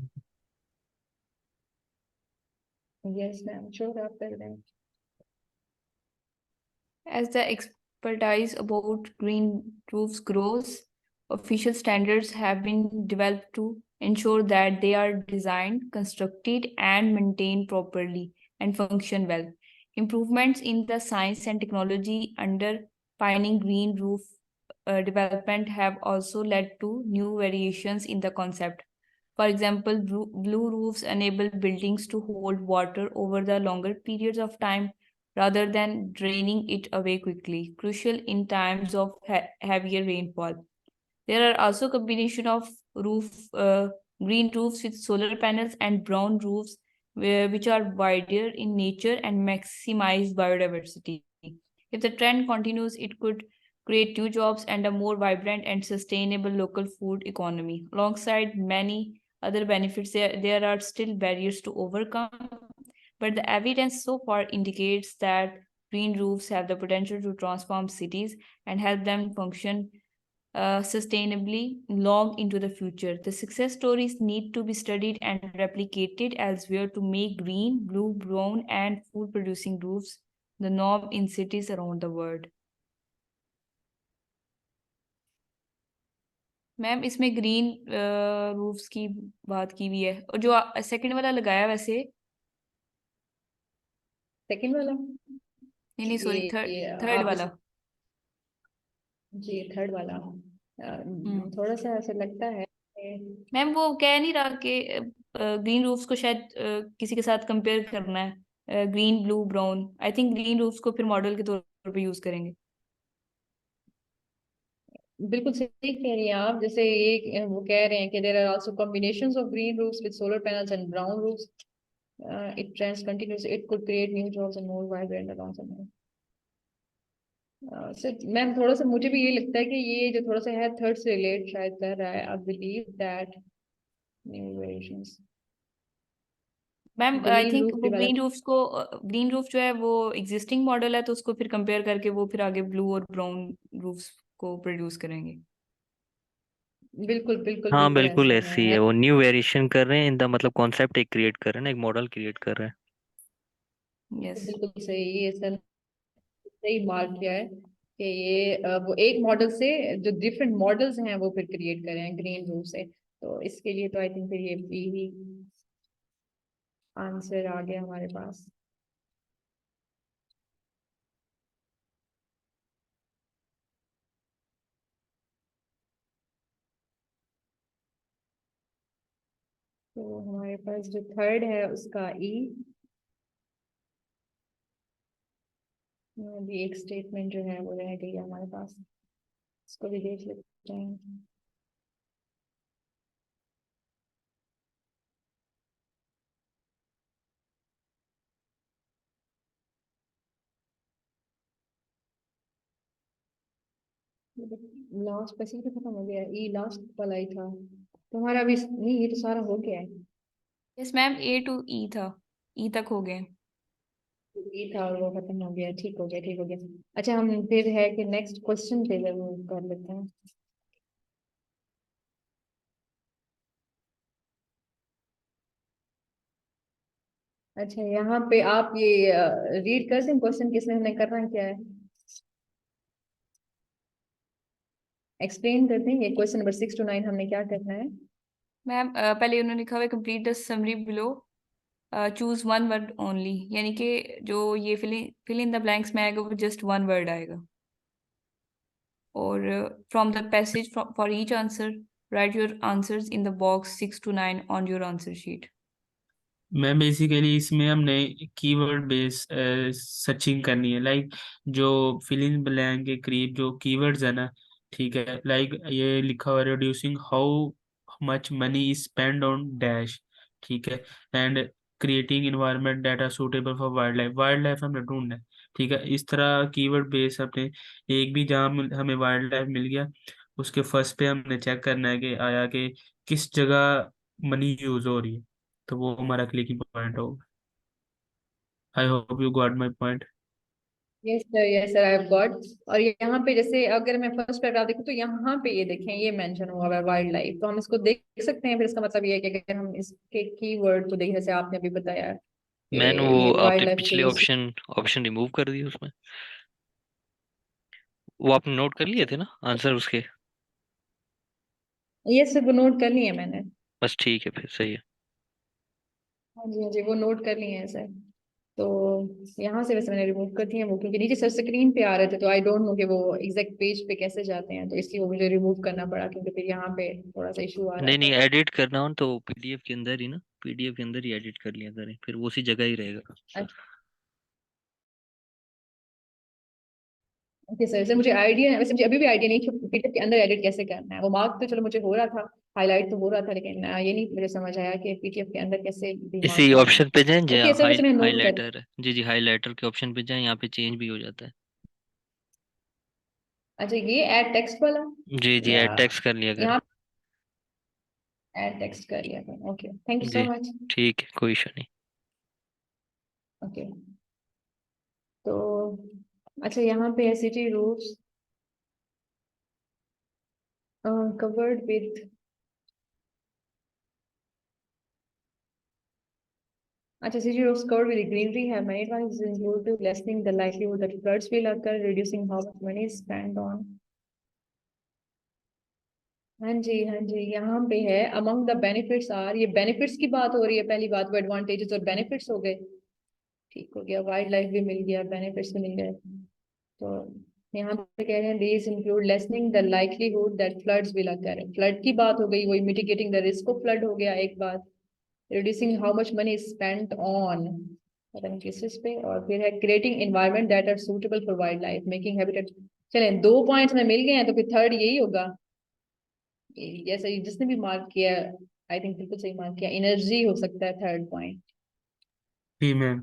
यस मैम, श्योर, आप कर दें। As the expertise about green roofs grows, official standards have been developed to ensure that they are designed, constructed, and maintained properly and function well. Improvements in the science and technology underpinning green roof development have also led to new variations in the concept. For example, blue roofs enable buildings to hold water over the longer periods of time rather than draining it away quickly, crucial in times of heavier rainfall. There are also combination of green roofs with solar panels and brown roofs, which are wider in nature and maximize biodiversity. If the trend continues, it could create new jobs and a more vibrant and sustainable local food economy. Alongside many other benefits, there are still barriers to overcome, but the evidence so far indicates that green roofs have the potential to transform cities and help them function sustainably long into the future. The success stories need to be studied and replicated elsewhere to make green, blue, brown, and food producing roofs the norm in cities around the world. Ma'am इसमें green roofs की बात की हुई है, और जो second वाला लगाया वैसे, सेकंड वाला, नहीं सॉरी, ये थर्ड आप वाला। जी थर्ड वाला, थोड़ा सा ऐसा लगता है मैम वो कह नहीं रहा कि ग्रीन रूफ्स को शायद किसी के साथ कंपेयर करना है, green blue brown. I think green roofs को फिर मॉडल के तौर पे यूज करेंगे। बिल्कुल सही कह रही हैं आप, जैसे ये वो कह रहे हैं कि there are also combinations of green roofs with solar panels and brown roofs, it trends continues, it could create new jobs and more vibrant along some sir ma'am थोड़ा सा मुझे भी ये लगता है कि ये जो थोड़ा सा है थर्ड से रिलेट शायद कर रहा है, I believe that new variations ma'am I green think roof वो डेवलप, ग्रीन रूफ जो है वो एग्जिस्टिंग मॉडल है, तो उसको फिर कंपेयर करके वो फिर आगे ब्लू और ब्राउन रूफ्स को प्रोड्यूस करेंगे। बिल्कुल बिल्कुल हाँ बिल्कुल बिल्कुल ऐसा ऐसी है। है, वो न्यू वेरिएशन कर रहे हैं इन द, मतलब कॉन्सेप्ट एक क्रिएट कर रहे हैं ना, एक मॉडल क्रिएट कर रहे हैं। यस बिल्कुल सही, ये सर सही मार्क किया है कि ये वो एक मॉडल से जो डिफरेंट मॉडल्स हैं वो फिर क्रिएट करें हैं ग्रीन रूफ से। तो इसके लिए तो आई थिंक फिर ये बी ही आंसर आ गया हमारे पास। तो हमारे पास जो थर्ड है उसका ई। अभी एक स्टेटमेंट जो है वो रह गई है हमारे पास, इसको भी देख लेते हैं। लास्ट पैसे तो खत्म हो गया, ई लास्ट वाला ही था तुम्हारा भी नहीं, ये तो सारा हो गया है। यस मैम, ए टू ई था, ई तक हो गए। ई था और वो खत्म हो गया, ठीक हो गया ठीक हो गया। अच्छा हम फिर है कि नेक्स्ट क्वेश्चन पे वो कर लेते हैं। अच्छा यहाँ पे आप ये रीड कर दें क्वेश्चन, किसमें हमने करना क्या है, एक्सप्लेन कर दें ये क्वेश्चन नंबर 6 to 9 हमने क्या करना है। मैम पहले उन्होंने लिखा हुआ है complete the summary below, choose one word only, यानी कि जो ये फिल इन द ब्लैंक्स में आएगा वो जस्ट वन वर्ड आएगा। और from the passage for each answer right your answers in the box 6 to 9 on your answer sheet. मैं बेसिकली इसमें हमने कीवर्ड बेस सर्चिंग करनी है, लाइक जो फिल इन ब्लैंक के करीब जो कीवर्ड्स है ना, ठीक है, लाइक ये लिखा हुआ है reducing how much money is spend on dash, ठीक है, and creating environment that are suitable for wildlife हमने ढूंढना है, ठीक है। इस तरह कीवर्ड बेस अपने एक भी जहाँ हमें वाइल्ड लाइफ मिल गया उसके फर्स्ट पे हमने चेक करना है कि आया कि किस जगह मनी यूज हो रही है, तो वो हमारा क्लिकिंग पॉइंट होगा। I hope you got my point. Yes sir I have got. और यहाँ पे जैसे अगर मैं फर्स्ट पैराग्राफ देखूँ तो यहाँ पे ये देखें ये मेंशन हुआ है वाइल्ड लाइफ, तो हम इसको देख सकते हैं, फिर इसका मतलब ये है कि अगर हम इसके कीवर्ड को देखें जैसे आपने अभी बताया कि मैंने वो ये वाइल्ड आपने लाइफ पिछले के ऑप्शन ऑप्शन रिमूव कर दिए उसमें, वो आपने नोट कर लिए थे ना आंसर उसके। ये सिर्फ नोट कर लिए मैंने। बस ठीक है फिर सही है। हाँ जी वो नोट कर लिए हैं सर। तो यहाँ से वैसे मैंने रिमूव कर दिए हैं वो, क्योंकि नीचे सर स्क्रीन पे आ रहे थे तो आई डोंट नो कि वो एग्जैक्ट पेज पे कैसे जाते हैं, तो इसलिए वो मुझे रिमूव करना पड़ा, क्योंकि फिर यहाँ पे थोड़ा सा इशू आ रहा नहीं नहीं, था। एडिट करना हो तो पीडीएफ के अंदर ही ना, पीडीएफ के अंदर ही एडिट कर लिया करें, फिर वो उसी जगह ही रहेगा। ओके सर, सर मुझे आइडिया है, वैसे मुझे अभी भी आइडिया नहीं कि पीडीएफ के अंदर एडिट कैसे करना है। वो मार्क तो चलो मुझे हो रहा था, हाईलाइट तो हो रहा था, लेकिन ये नहीं मुझे समझ आया कि पीडीएफ के अंदर कैसे भी मार्क इसी करना है। ऑप्शन पे जाएं ओके जहाँ सर वैसे मैं नोट कर। हाईलाइटर है, जी जी हाईलाइटर के ऑप्शन पे जाएं, यहाँ पे चेंज भी हो जाता है। अच्छा ये ऐड टेक्स्ट वाला, जी जी या एड टेक्स्ट कर लिया करें। यहाँ ऐड टेक्स्ट कर लिया था। Okay thank you so ji much. ठीक है, कोई इशू नहीं। ओके तो अच्छा यहाँ पे है सिटी रूफ्स कवर्ड विथ, अच्छा city roofs covered with greenery have many advantages include lessening the likelihood that floods will occur, reducing how much money is spent on। हाँ जी यहाँ पे है among the benefits are, ये benefits की बात हो रही है, पहली बात वो advantages और benefits हो गए, ठीक हो गया, वाइल्ड लाइफ भी मिल गया, benefits भी मिल गए। तो यहाँ पे कह रहे हैं these include lessening the likelihood that floods will occur, flood की बात हो गई, वही mitigating the risk of flood हो गया एक बात, reducing how much money is spent on, पता नहीं किस चीज पे, और फिर है creating environment that are suitable for wildlife, making habitat। चलें 2 पॉइंट्स में मिल गए हैं, तो फिर थर्ड यही होगा। जैसे जिसने भी मार्क किया, आई थिंक बिल्कुल सही मार्क किया, एनर्जी हो सकता है थर्ड पॉइंट। जी मैम।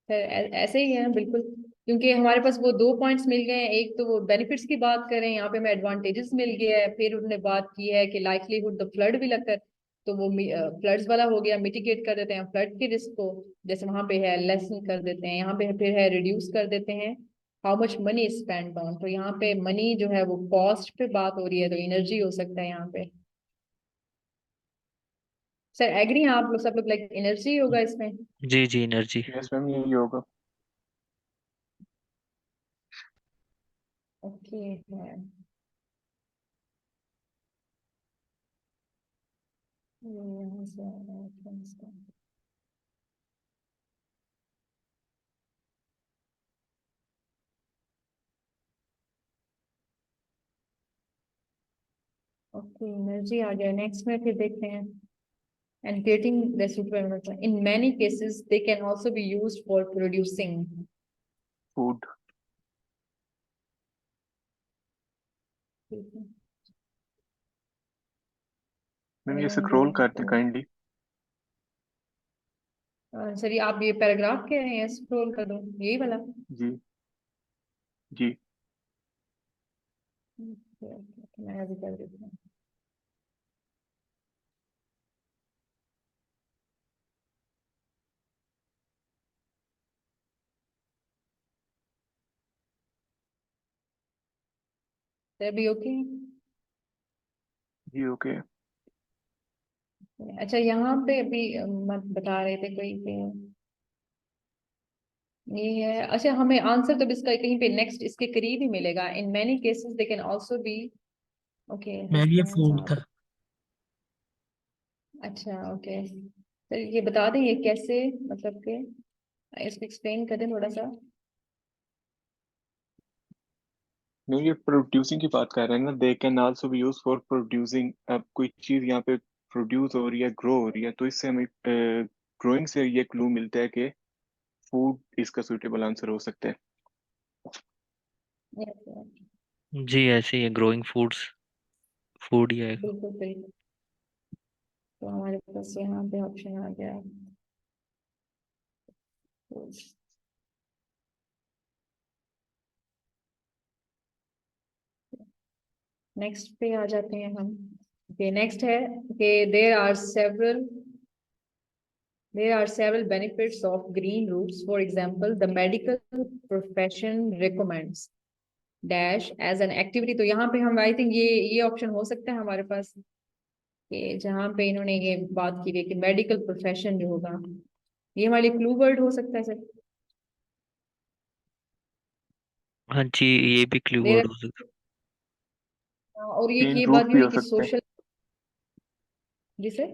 सर ऐसे ही है बिल्कुल, क्योंकि हमारे पास वो 2 पॉइंट्स मिल गए हैं, एक तो वो बेनिफिट्स की बात करें, यहाँ पे हमें एडवांटेजेस मिल गया है, फिर उन्होंने बात की है कि लाइकलीहुड द फ्लड भी लगता है, तो वो फ्लड्स वाला हो गया, मिटिगेट कर देते हैं फ्लड के रिस्क को, जैसे वहां पे है लेसन कर देते हैं, यहाँ पे फिर है रिड्यूस कर देते हैं how much money spend on, तो यहाँ पे मनी जो है वो कॉस्ट पे बात हो रही है, तो एनर्जी हो सकता है यहाँ पे। सर एग्री हैं आप लोग सब लोग, लाइक एनर्जी होगा इसमें। जी जी एनर्जी। यस मैम यही होगा। ओके है। ये यहाँ से आ रहा है reference का। ओके, एनर्जी आ गया। नेक्स्ट में फिर देखते हैं। And creating the suitable environment. In many cases, they can also be used for producing. Food. Ma'am ये स्क्रॉल करते काइंडली। सर आप ये पैराग्राफ कह रहे हैं, स्क्रॉल कर दो यही वाला। जी जी। मैं अभी कर देती हूँ। सर अभी ओके। जी ओके। अच्छा यहाँ पे अभी मत बता रहे थे कोई पे ये है। अच्छा हमें आंसर तो इसका कहीं पे नेक्स्ट इसके करीब ही मिलेगा। In many cases they can also be. Okay ma'am ये फूड था। अच्छा ओके सर ये बता दें ये कैसे, मतलब के इसको एक्सप्लेन कर दें थोड़ा सा। नहीं ये प्रोड्यूसिंग की बात कर रहे हैं ना, they can also be use for producing. अब कोई चीज यहाँ पे प्रोड्यूस हो रही है, ग्रो हो रही है, तो इससे हमें ग्रोइंग से ये क्लू मिलता है कि फूड इसका सुटेबल आंसर हो सकता है। जी ऐसे ही है, ग्रोइंग फूड्स, फूड ही आएगा। बिल्कुल बिल्कुल। तो हमारे पास यहाँ पे ऑप्शन आ गया। नेक्स्ट पे आ जाते हैं हम। ओके नेक्स्ट है कि there are several benefits of green roofs. For example, the medical profession recommends dash as an activity। तो यहाँ पे हम आई थिंक ये ऑप्शन हो सकता है हमारे पास कि जहाँ पे इन्होंने ये बात की है कि मेडिकल प्रोफेशन जो होगा ये हमारे क्लू वर्ड हो सकता है सर। हाँ जी, ये भी क्लू देर वर्ड हो सकता और ग्रीन ये बात रूफ भी भी हुई हो कि सकता है। सोशल जिसे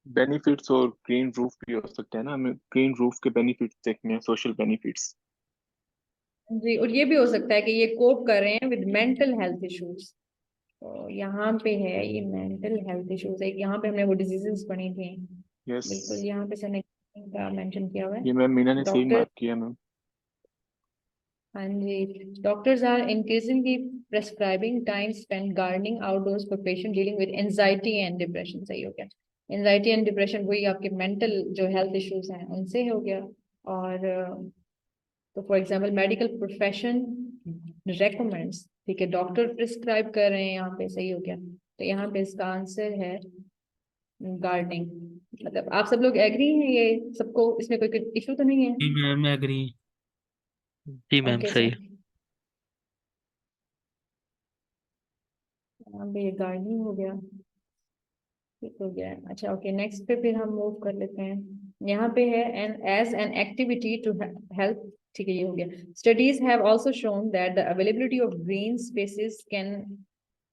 बेनिफिट्स और ग्रीन रूफ भी हो सकता है ना, हमें ग्रीन रूफ के बेनिफिट्स देखने हैं, सोशल बेनिफिट्स। जी। और ये भी हो सकता है कि ये कोप कर रहे हैं विद मेंटल हेल्थ इश्यूज। तो यहाँ पे है ये मेंटल हेल्थ इश्यूज है। यहाँ पे हमने वो डिजीजेस पढ़ी थी। यस। बिल्कुल यहाँ पे सर ने का मेंशन किया हुआ है। ये मैम मीना ने सही डॉक्टर मार्क किया मैम। हाँ जी, doctors are increasingly prescribing time spend gardening outdoors for patient dealing with anxiety and depression. सही हो गया। एंजाइटी एंड डिप्रेशन वही आपके मेंटल जो हेल्थ इश्यूज हैं उनसे हो गया। और तो for example medical profession recommends, ठीक है, डॉक्टर प्रिस्क्राइब कर रहे हैं यहाँ पे। सही हो गया। तो यहाँ पे इसका आंसर है गार्डनिंग। मतलब आप सब लोग एग्री हैं, ये सबको इसमें कोई इशू तो नहीं है। जी मैम एग्री। जी मैम ओके सही। सर, यहाँ पे ये गार्डनिंग हो गया। ठीक हो गया। अच्छा ओके नेक्स्ट पे फिर हम मूव कर लेते हैं। यहाँ पे है an as an activity to help. ठीक है ये हो गया। Studies have also shown that the availability of green spaces can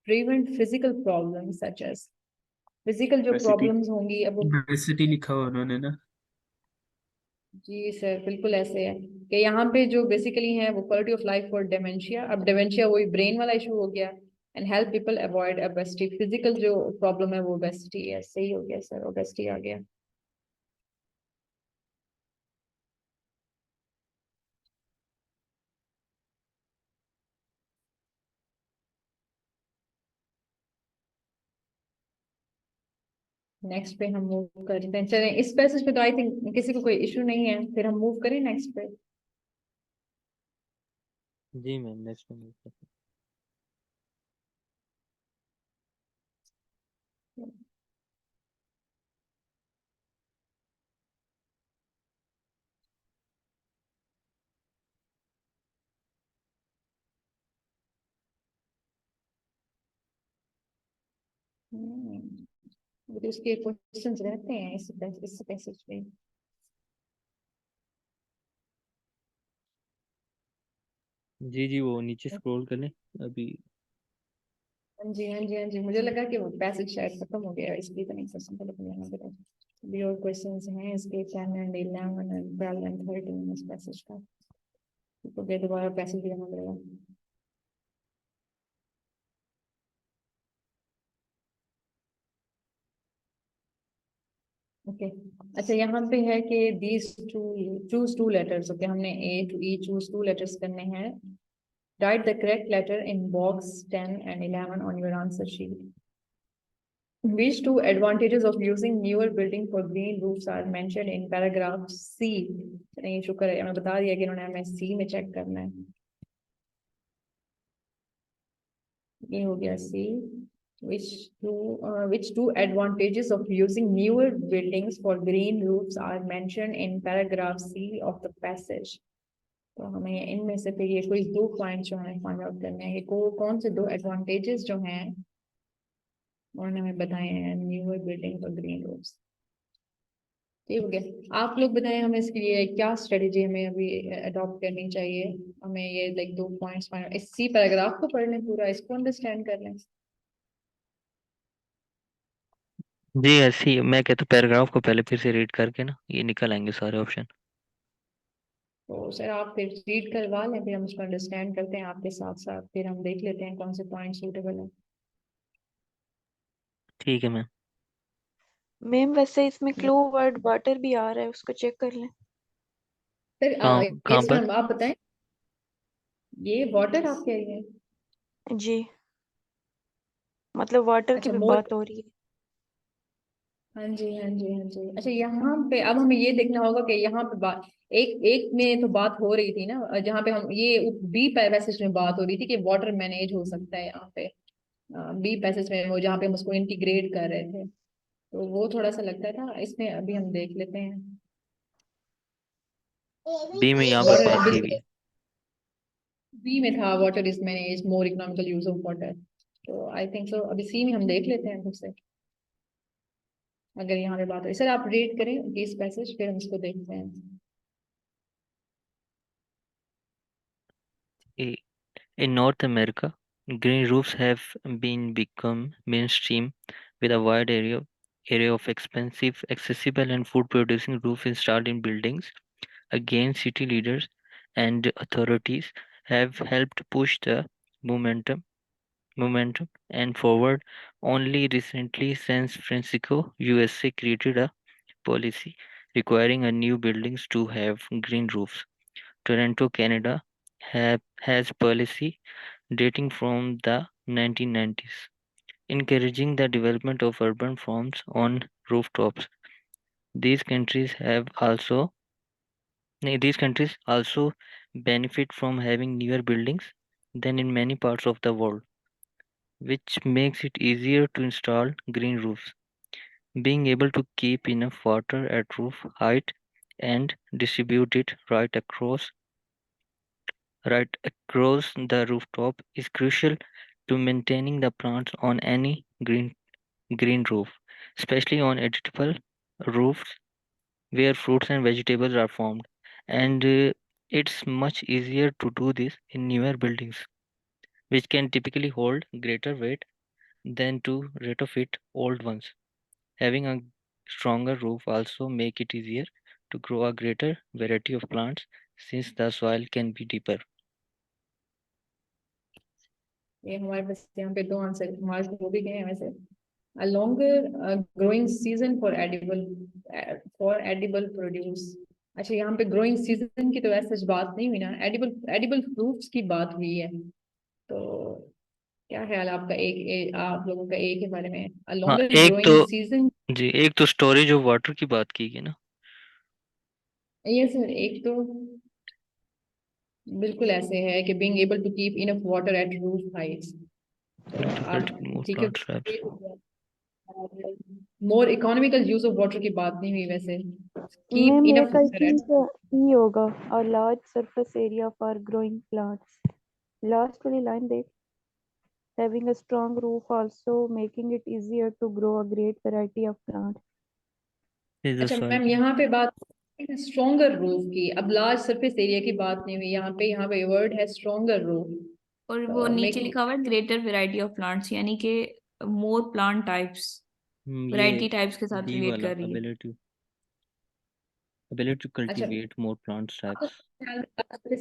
prevent physical problems such as. Physical जो ओबेसिटी। प्रॉब्लम्स होंगी अब वो। यूनिवर्सिटी लिखा हुआ उन्होंने ना। जी सर बिल्कुल ऐसे है कि यहाँ पे जो बेसिकली है वो quality of life for dementia. अब डेमेंशिया वही ब्रेन वाला इशू हो गया। And help people avoid obesity. Physical जो प्रॉब्लम है वो ओबेसिटी है। सही हो गया सर, ओबेसिटी आ गया। नेक्स्ट पे हम मूव करते हैं। चलें इस पैसेज पे तो आई थिंक किसी को कोई इशू नहीं है। फिर हम मूव करें नेक्स्ट पे। जी मैम नेक्स्ट में तो उसके क्वेश्चंस रहते हैं इस पैसेज पे। जी जी वो नीचे स्क्रॉल कर लें अभी। हाँ जी, हाँ जी, हाँ जी, मुझे लगा कि वो पैसेज शायद खत्म हो गया है, इसलिए तो नहीं क्वेश्चन था, लेकिन यहाँ पे तो अभी और क्वेश्चंस हैं इसके 10 एंड 11 एंड 12 एंड 13 इस पैसेज का, तो फिर दोबारा पैसेज देना पड़ेगा। ओके, अच्छा यहाँ पे है कि these two choose two letters. Okay, हमने A to E choose two letters करने हैं। Write the correct letter in box 10 and 11 on your answer sheet. Which two advantages of using newer building for green roofs are mentioned in paragraph C? नहीं, शुक्र है हमें बता दिया कि इन्होंने हमें सी में चेक करना है। ये हो गया सी। Which two advantages of using newer buildings for green roofs are mentioned in paragraph C of the passage? तो हमें इनमें से फिर ये कोई दो पॉइंट जो है फाइंड आउट करने हैं, कौन से दो एडवांटेजेस जो हैं उन्होंने हमें बताए हैं newer building for green roofs. ठीक हो गया, आप लोग बताएं हमें इसके लिए क्या स्ट्रेटेजी हमें अभी अडॉप्ट करनी चाहिए। हमें ये लाइक दो पॉइंट्स इसी पैराग्राफ को पढ़ लें, पूरा इसको अंडरस्टैंड कर लें। जी ऐसी मैं कहता हूँ पैराग्राफ को पहले फिर से रीड करके ना ये निकल आएंगे सारे ऑप्शन। तो सर आप फिर रीड करवा लें, फिर हम उसको अंडरस्टैंड करते हैं आपके साथ साथ, फिर हम देख लेते हैं कौन से पॉइंट सूटेबल है। ठीक है मैम। मैम वैसे इसमें क्लू वर्ड वाटर भी आ रहा है, उसको चेक कर लें। सर कहाँ यस पर? मैम, आप बताएं, ये वाटर आप कह रही हैं? जी, मतलब वाटर की अच्छा भी मोर, बात हो रही है। हाँ जी, हाँ जी, हाँ जी। अच्छा यहाँ पे अब हमें ये देखना होगा कि यहाँ पे बात एक एक में तो बात हो रही थी ना, जहाँ पे हम ये बी पैसेज में बात हो रही थी कि वाटर मैनेज हो सकता है यहाँ पे। बी पैसेज में वो जहाँ पे हम उसको इंटीग्रेट कर रहे थे, तो वो थोड़ा सा लगता था इसमें, अभी हम देख लेते हैं। बी में यहाँ पर बात की हुई वाटर है। बी में था water is manage more economical use of water, तो आई थिंक सो अभी सी में हम देख लेते हैं फिर से, अगर यहाँ पे बात हो। सर आप रीड करें इस पैसेज, फिर हम इसको देखते हैं। In North America, green roofs have been become mainstream with a wide area of expensive, accessible, and food-producing roofs installed in buildings. Again, city leaders and authorities have helped push the momentum, momentum and forward. Only recently, San Francisco, USA, created a policy requiring a new buildings to have green roofs. Toronto, Canada, has policy dating from the 1990s, encouraging the development of urban farms on rooftops. These countries have also these countries also benefit from having newer buildings than in many parts of the world, which makes it easier to install green roofs. Being able to keep enough water at roof height and distribute it right across the rooftop is crucial to maintaining the plants on any green roof, especially on edible roofs where fruits and vegetables are formed. And it's much easier to do this in newer buildings, which can typically hold greater weight than to retrofit old ones. Having a stronger roof also make it easier to grow a greater variety of plants since the soil can be deeper. ये हमारे पास यहाँ पे दो answer हमारे हो भी गए हैं वैसे। A longer growing season for edible produce। अच्छा यहाँ पे ग्रोइंग सीजन की तो ऐसे सच बात नहीं हुई ना, एडिबल एडिबल फ्रूट्स की बात हुई है। तो क्या ख्याल है आपका, आप लोगों का एक के बारे में, अ हाँ लॉन्गर एक तो ग्रोइंग सीजन। जी एक तो स्टोरेज ऑफ वाटर की बात की गई ना। ये सर एक तो बिल्कुल ऐसे है कि being able to keep enough water at roof heights, तो आप Difficulty to move ठीक है। plant slabs. More economical use of water की बात नहीं हुई वैसे, कीप मैम इनफ एक आई वाटर एट। थिंक ई होगा, और large surface area for growing plants. Last वाली लाइन देख, having a strong roof also making it easier to grow a great variety of plants. This is the अच्छा soil. Ma'am यहाँ पे बात stronger roof की, अब लार्ज सरफेस एरिया की बात नहीं हुई यहाँ पे। यहाँ पे वर्ड है स्ट्रॉन्गर रूफ, और वो नीचे make लिखा हुआ है ग्रेटर वैरायटी ऑफ प्लांट्स, यानी कि मोर प्लांट टाइप्स, वैरायटी ये टाइप्स के साथ डी रिलेट वाला कर रही है। ability to अच्छा, cultivate more plant types.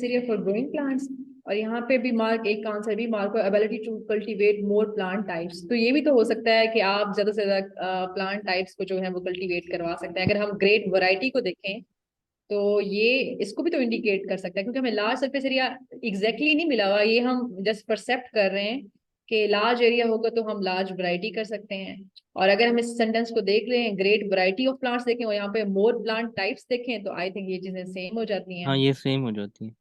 Area for growing plants, और यहाँ पे भी मार्क एक आंसर भी mark ability to cultivate more plant types. तो ये भी तो हो सकता है कि आप ज्यादा से ज्यादा प्लांट टाइप्स को जो है वो कल्टीवेट करवा सकते हैं। अगर हम ग्रेट वैरायटी को देखें तो ये इसको भी तो इंडिकेट कर सकता है, क्योंकि हमें लार्ज सरफेस एरिया एग्जैक्टली नहीं मिला हुआ, ये हम जस्ट परसेप्ट कर रहे हैं कि लार्ज एरिया होगा तो हम लार्ज वैरायटी कर सकते हैं। और अगर हम इस सेंटेंस को देख लें, ग्रेट वैरायटी ऑफ प्लांट्स देखें और यहाँ पे मोर प्लांट टाइप्स देखें, तो आई थिंक ये चीजें सेम हो जाती हैं। हाँ, ये सेम हो जाती है।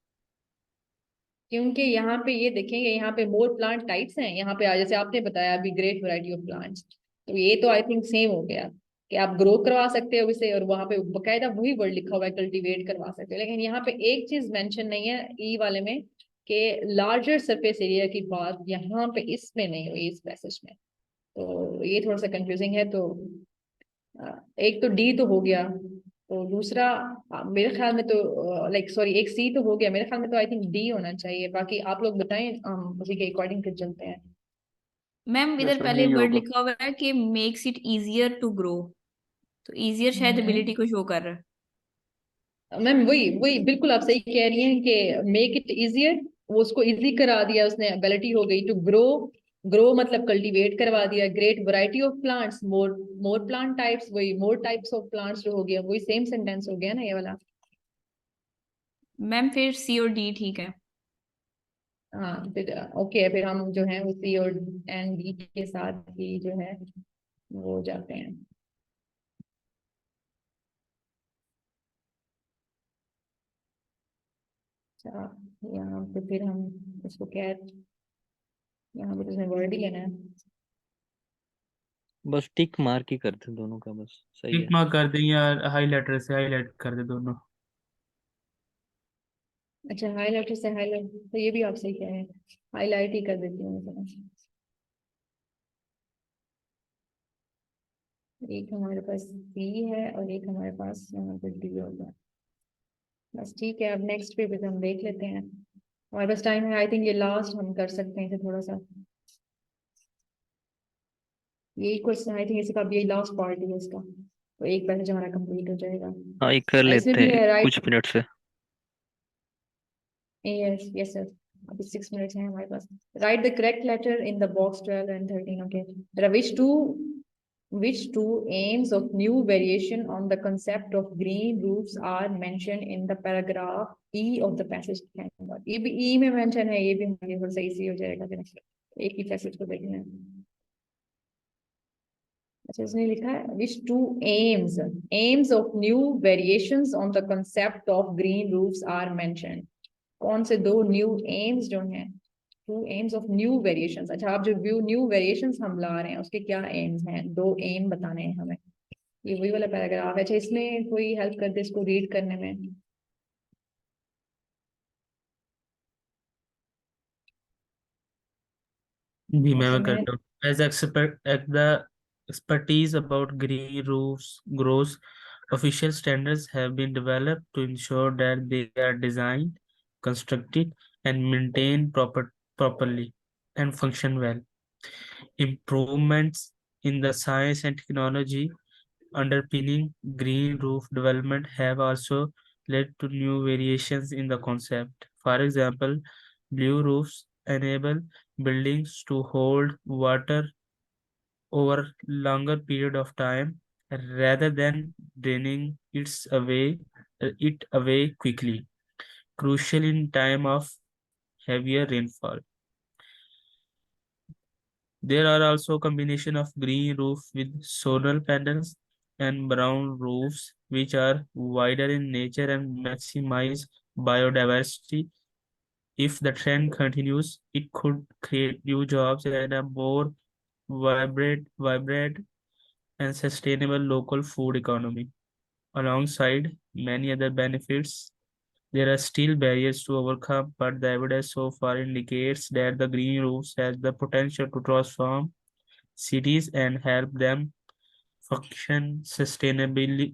क्योंकि यहाँ पे ये देखेंगे, यहाँ पे मोर प्लांट टाइप्स हैं, यहाँ पे जैसे आपने बताया अभी ग्रेट वैरायटी ऑफ प्लांट्स, तो ये तो आई थिंक सेम हो गया कि आप ग्रो करवा सकते हो इसे, और वहां पे बकायदा वही वर्ड लिखा हुआ है कल्टीवेट करवा सकते हो। लेकिन यहाँ पे एक चीज मेंशन नहीं है ई वाले में कि लार्जर सरफेस एरिया की बात यहाँ पे इसमें नहीं हुई इस पैसेज में, तो ये थोड़ा सा कंफ्यूजिंग है। तो एक तो डी तो हो गया, तो दूसरा मेरे ख्याल में तो लाइक सॉरी एक सी तो हो गया मेरे ख्याल में, तो आई थिंक डी होना चाहिए। बाकी आप लोग बताएं, हम उसी के अकॉर्डिंग फिर चलते हैं। मैम इधर यस मैम, पहले यही वर्ड होगा। लिखा हुआ है कि makes it easier to grow, तो इजियर शायद एबिलिटी को शो कर रहा है। मैम वही वही बिल्कुल आप सही कह रही हैं कि मेक इट इजियर, वो उसको इजी करा दिया उसने, एबिलिटी हो गई टू ग्रो। ग्रो मतलब कल्टीवेट करवा दिया। Great variety of plants, more more plant types, वही मोर टाइप्स ऑफ प्लांट्स जो हो गया वही सेम सेंटेंस हो गया ना ये वाला। मैम फिर सी और डी ठीक है। हाँ फिर ओके, फिर हम जो है उसी और एंड डी के साथ ही जो है वो जाते हैं। अच्छा, यहाँ पे फिर हम इसको क्या, यहाँ पे तो इसमें वर्ड ही लेना है। बस टिक मार्क ही करते हैं दोनों का, बस सही टिक है। मार्क कर दें या हाईलाइटर से हाईलाइट कर दे दोनों। अच्छा, हाईलाइटर से हाईलाइट, तो ये भी आप सही कह रहे हैं, हाईलाइट ही कर देती हूँ मैं तो। एक हमारे पास सी है और एक हमारे पास यहाँ पे डी होगा। बस ठीक है, अब नेक्स्ट पे भी हम देख लेते हैं, हमारे पास टाइम है। आई थिंक ये लास्ट हम कर सकते हैं इसे थोड़ा सा, यही क्वेश्चन आई थिंक इसका, अब यही लास्ट पार्ट है इसका, तो एक पैसेज हमारा कंप्लीट हो जाएगा। हाँ, ये कर इसमें लेते भी हैं है राइट। कुछ मिनट से। यस यस सर, अभी 6 मिनट्स हैं हमारे पास। Write the correct letter in the box 12 and 13। Okay, which two aims of new variation on the concept of green roofs are mentioned in the paragraph E of the passage? ये भी E में mention है, ये भी हमारे थोड़ा सा easy हो जाएगा फिर, एक ही पैसेज को देखना है। अच्छा, इसने लिखा है which two aims of new variations on the concept of green roofs are mentioned। कौन से दो न्यू एम्स जो हैं, to aims of new variations. अच्छा, आप जो व्यू न्यू वेरिएशंस हम ला रहे हैं उसके क्या एम्स हैं, दो एम बताने हैं हमें। ये वही वाला पैराग्राफ है। अच्छा, इसमें कोई हेल्प कर दे इसको रीड करने में। जी अच्छा मैं मैं, करता हूँ। As the expertise about green roofs grows, official standards have been developed to ensure that they are designed, constructed, and maintained properly and function well. Improvements in the science and technology underpinning green roof development have also led to new variations in the concept. For example, blue roofs enable buildings to hold water over longer period of time rather than draining it away quickly, crucial in time of heavier rainfall. There are also combination of green roof with solar panels and brown roofs, which are wider in nature and maximize biodiversity. If the trend continues, it could create new jobs and a more vibrant and sustainable local food economy. Alongside many other benefits, there are still barriers to overcome, but the evidence so far indicates that the green roofs has the potential to transform cities and help them function sustainably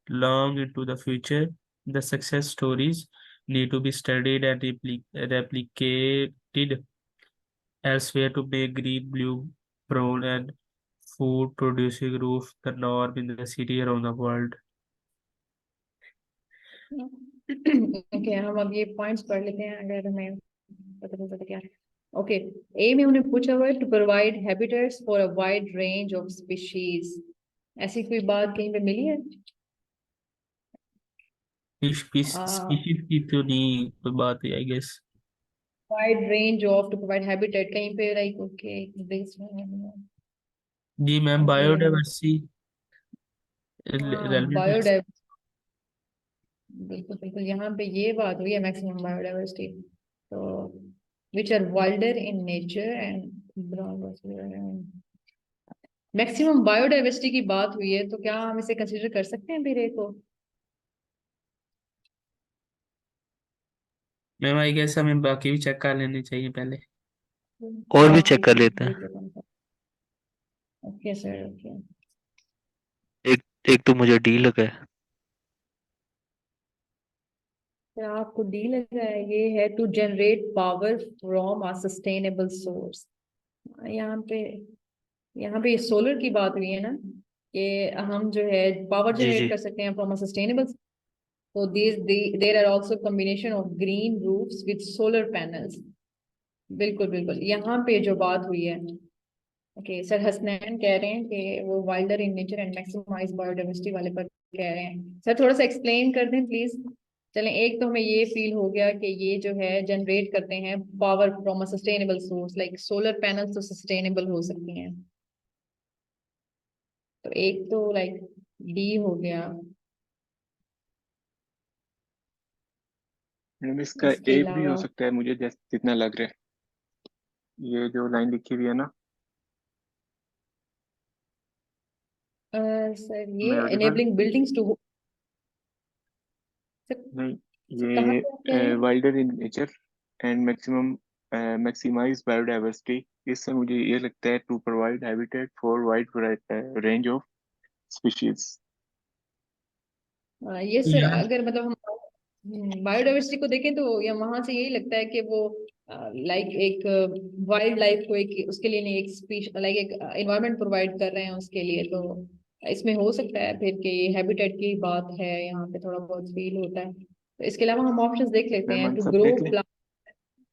long into the future. The success stories need to be studied and replicated elsewhere to make green, blue, brown, and food producing roof the norm in the city around the world. Okay हम अब ये points पढ़ लेते हैं अगर हमें पता चल सकता क्या है। ओके ए में उन्हें पूछा हुआ है to provide habitats for a wide range of species. ऐसी कोई बात कहीं पे मिली है? स्पीशीज की तो नहीं कोई बात है, I guess. Wide range of to provide habitat कहीं पे like okay ji ma'am, biodiversity हाँ रेलेवेंट है। बायोडाइवर्सिटी बिल्कुल बिल्कुल यहाँ पे ये बात हुई है मैक्सिमम बायोडाइवर्सिटी तो which are wilder in nature and maximum biodiversity की बात हुई है तो क्या हम इसे कंसिडर कर सकते हैं बिरे को? मैम आई गेस हमें बाकी भी चेक कर लेने चाहिए पहले। और भी चेक कर लेते हैं। ओके सर ओके एक एक तो मुझे डी लगा है। तो आपको डी लगा है ये है to generate power from a sustainable source. यहाँ पे सोलर की बात हुई है ना कि हम जो है पावर जी जनरेट जी। कर सकते हैं from a sustainable so there are also combination of green roofs with solar panels। बिल्कुल बिल्कुल यहाँ पे जो बात हुई है ओके सर हसनैन कह रहे हैं कि वो wilder in nature and maximise biodiversity वाले पर कह रहे हैं सर थोड़ा सा एक्सप्लेन कर दें प्लीज। चलें एक तो हमें ये फील हो गया कि ये जो है जनरेट करते हैं power from a sustainable source like solar panel तो सस्टेनेबल हो सकती हैं तो एक तो लाइक डी हो गया। मैडम इसका इसके ए भी हो अलावा सकता है, मुझे जैसे जितना लग रहा है, ये जो लाइन लिखी हुई है ना। सर ये मैं ऑडिबल? एनेबलिंग बिल्डिंग्स टू नहीं, कहाँ पे आप कह रहे ये हैं? Wilder in nature and maximise biodiversity, इससे मुझे ये लगता है to provide habitat for wide range of species. ये सर यार अगर मतलब हम बायोडाइवर्सिटी को देखें तो या वहां से यही लगता है कि वो लाइक एक वाइल्ड लाइफ को एक उसके लिए नहीं एक स्पीश लाइक एक एनवायरनमेंट प्रोवाइड कर रहे हैं उसके लिए तो इसमें हो सकता है फिर कि हैबिटेट की बात है यहाँ पे थोड़ा बहुत फील होता है तो इसके अलावा हम ऑप्शंस देख लेते मैम हैं टू आंसर ग्रो देख लें?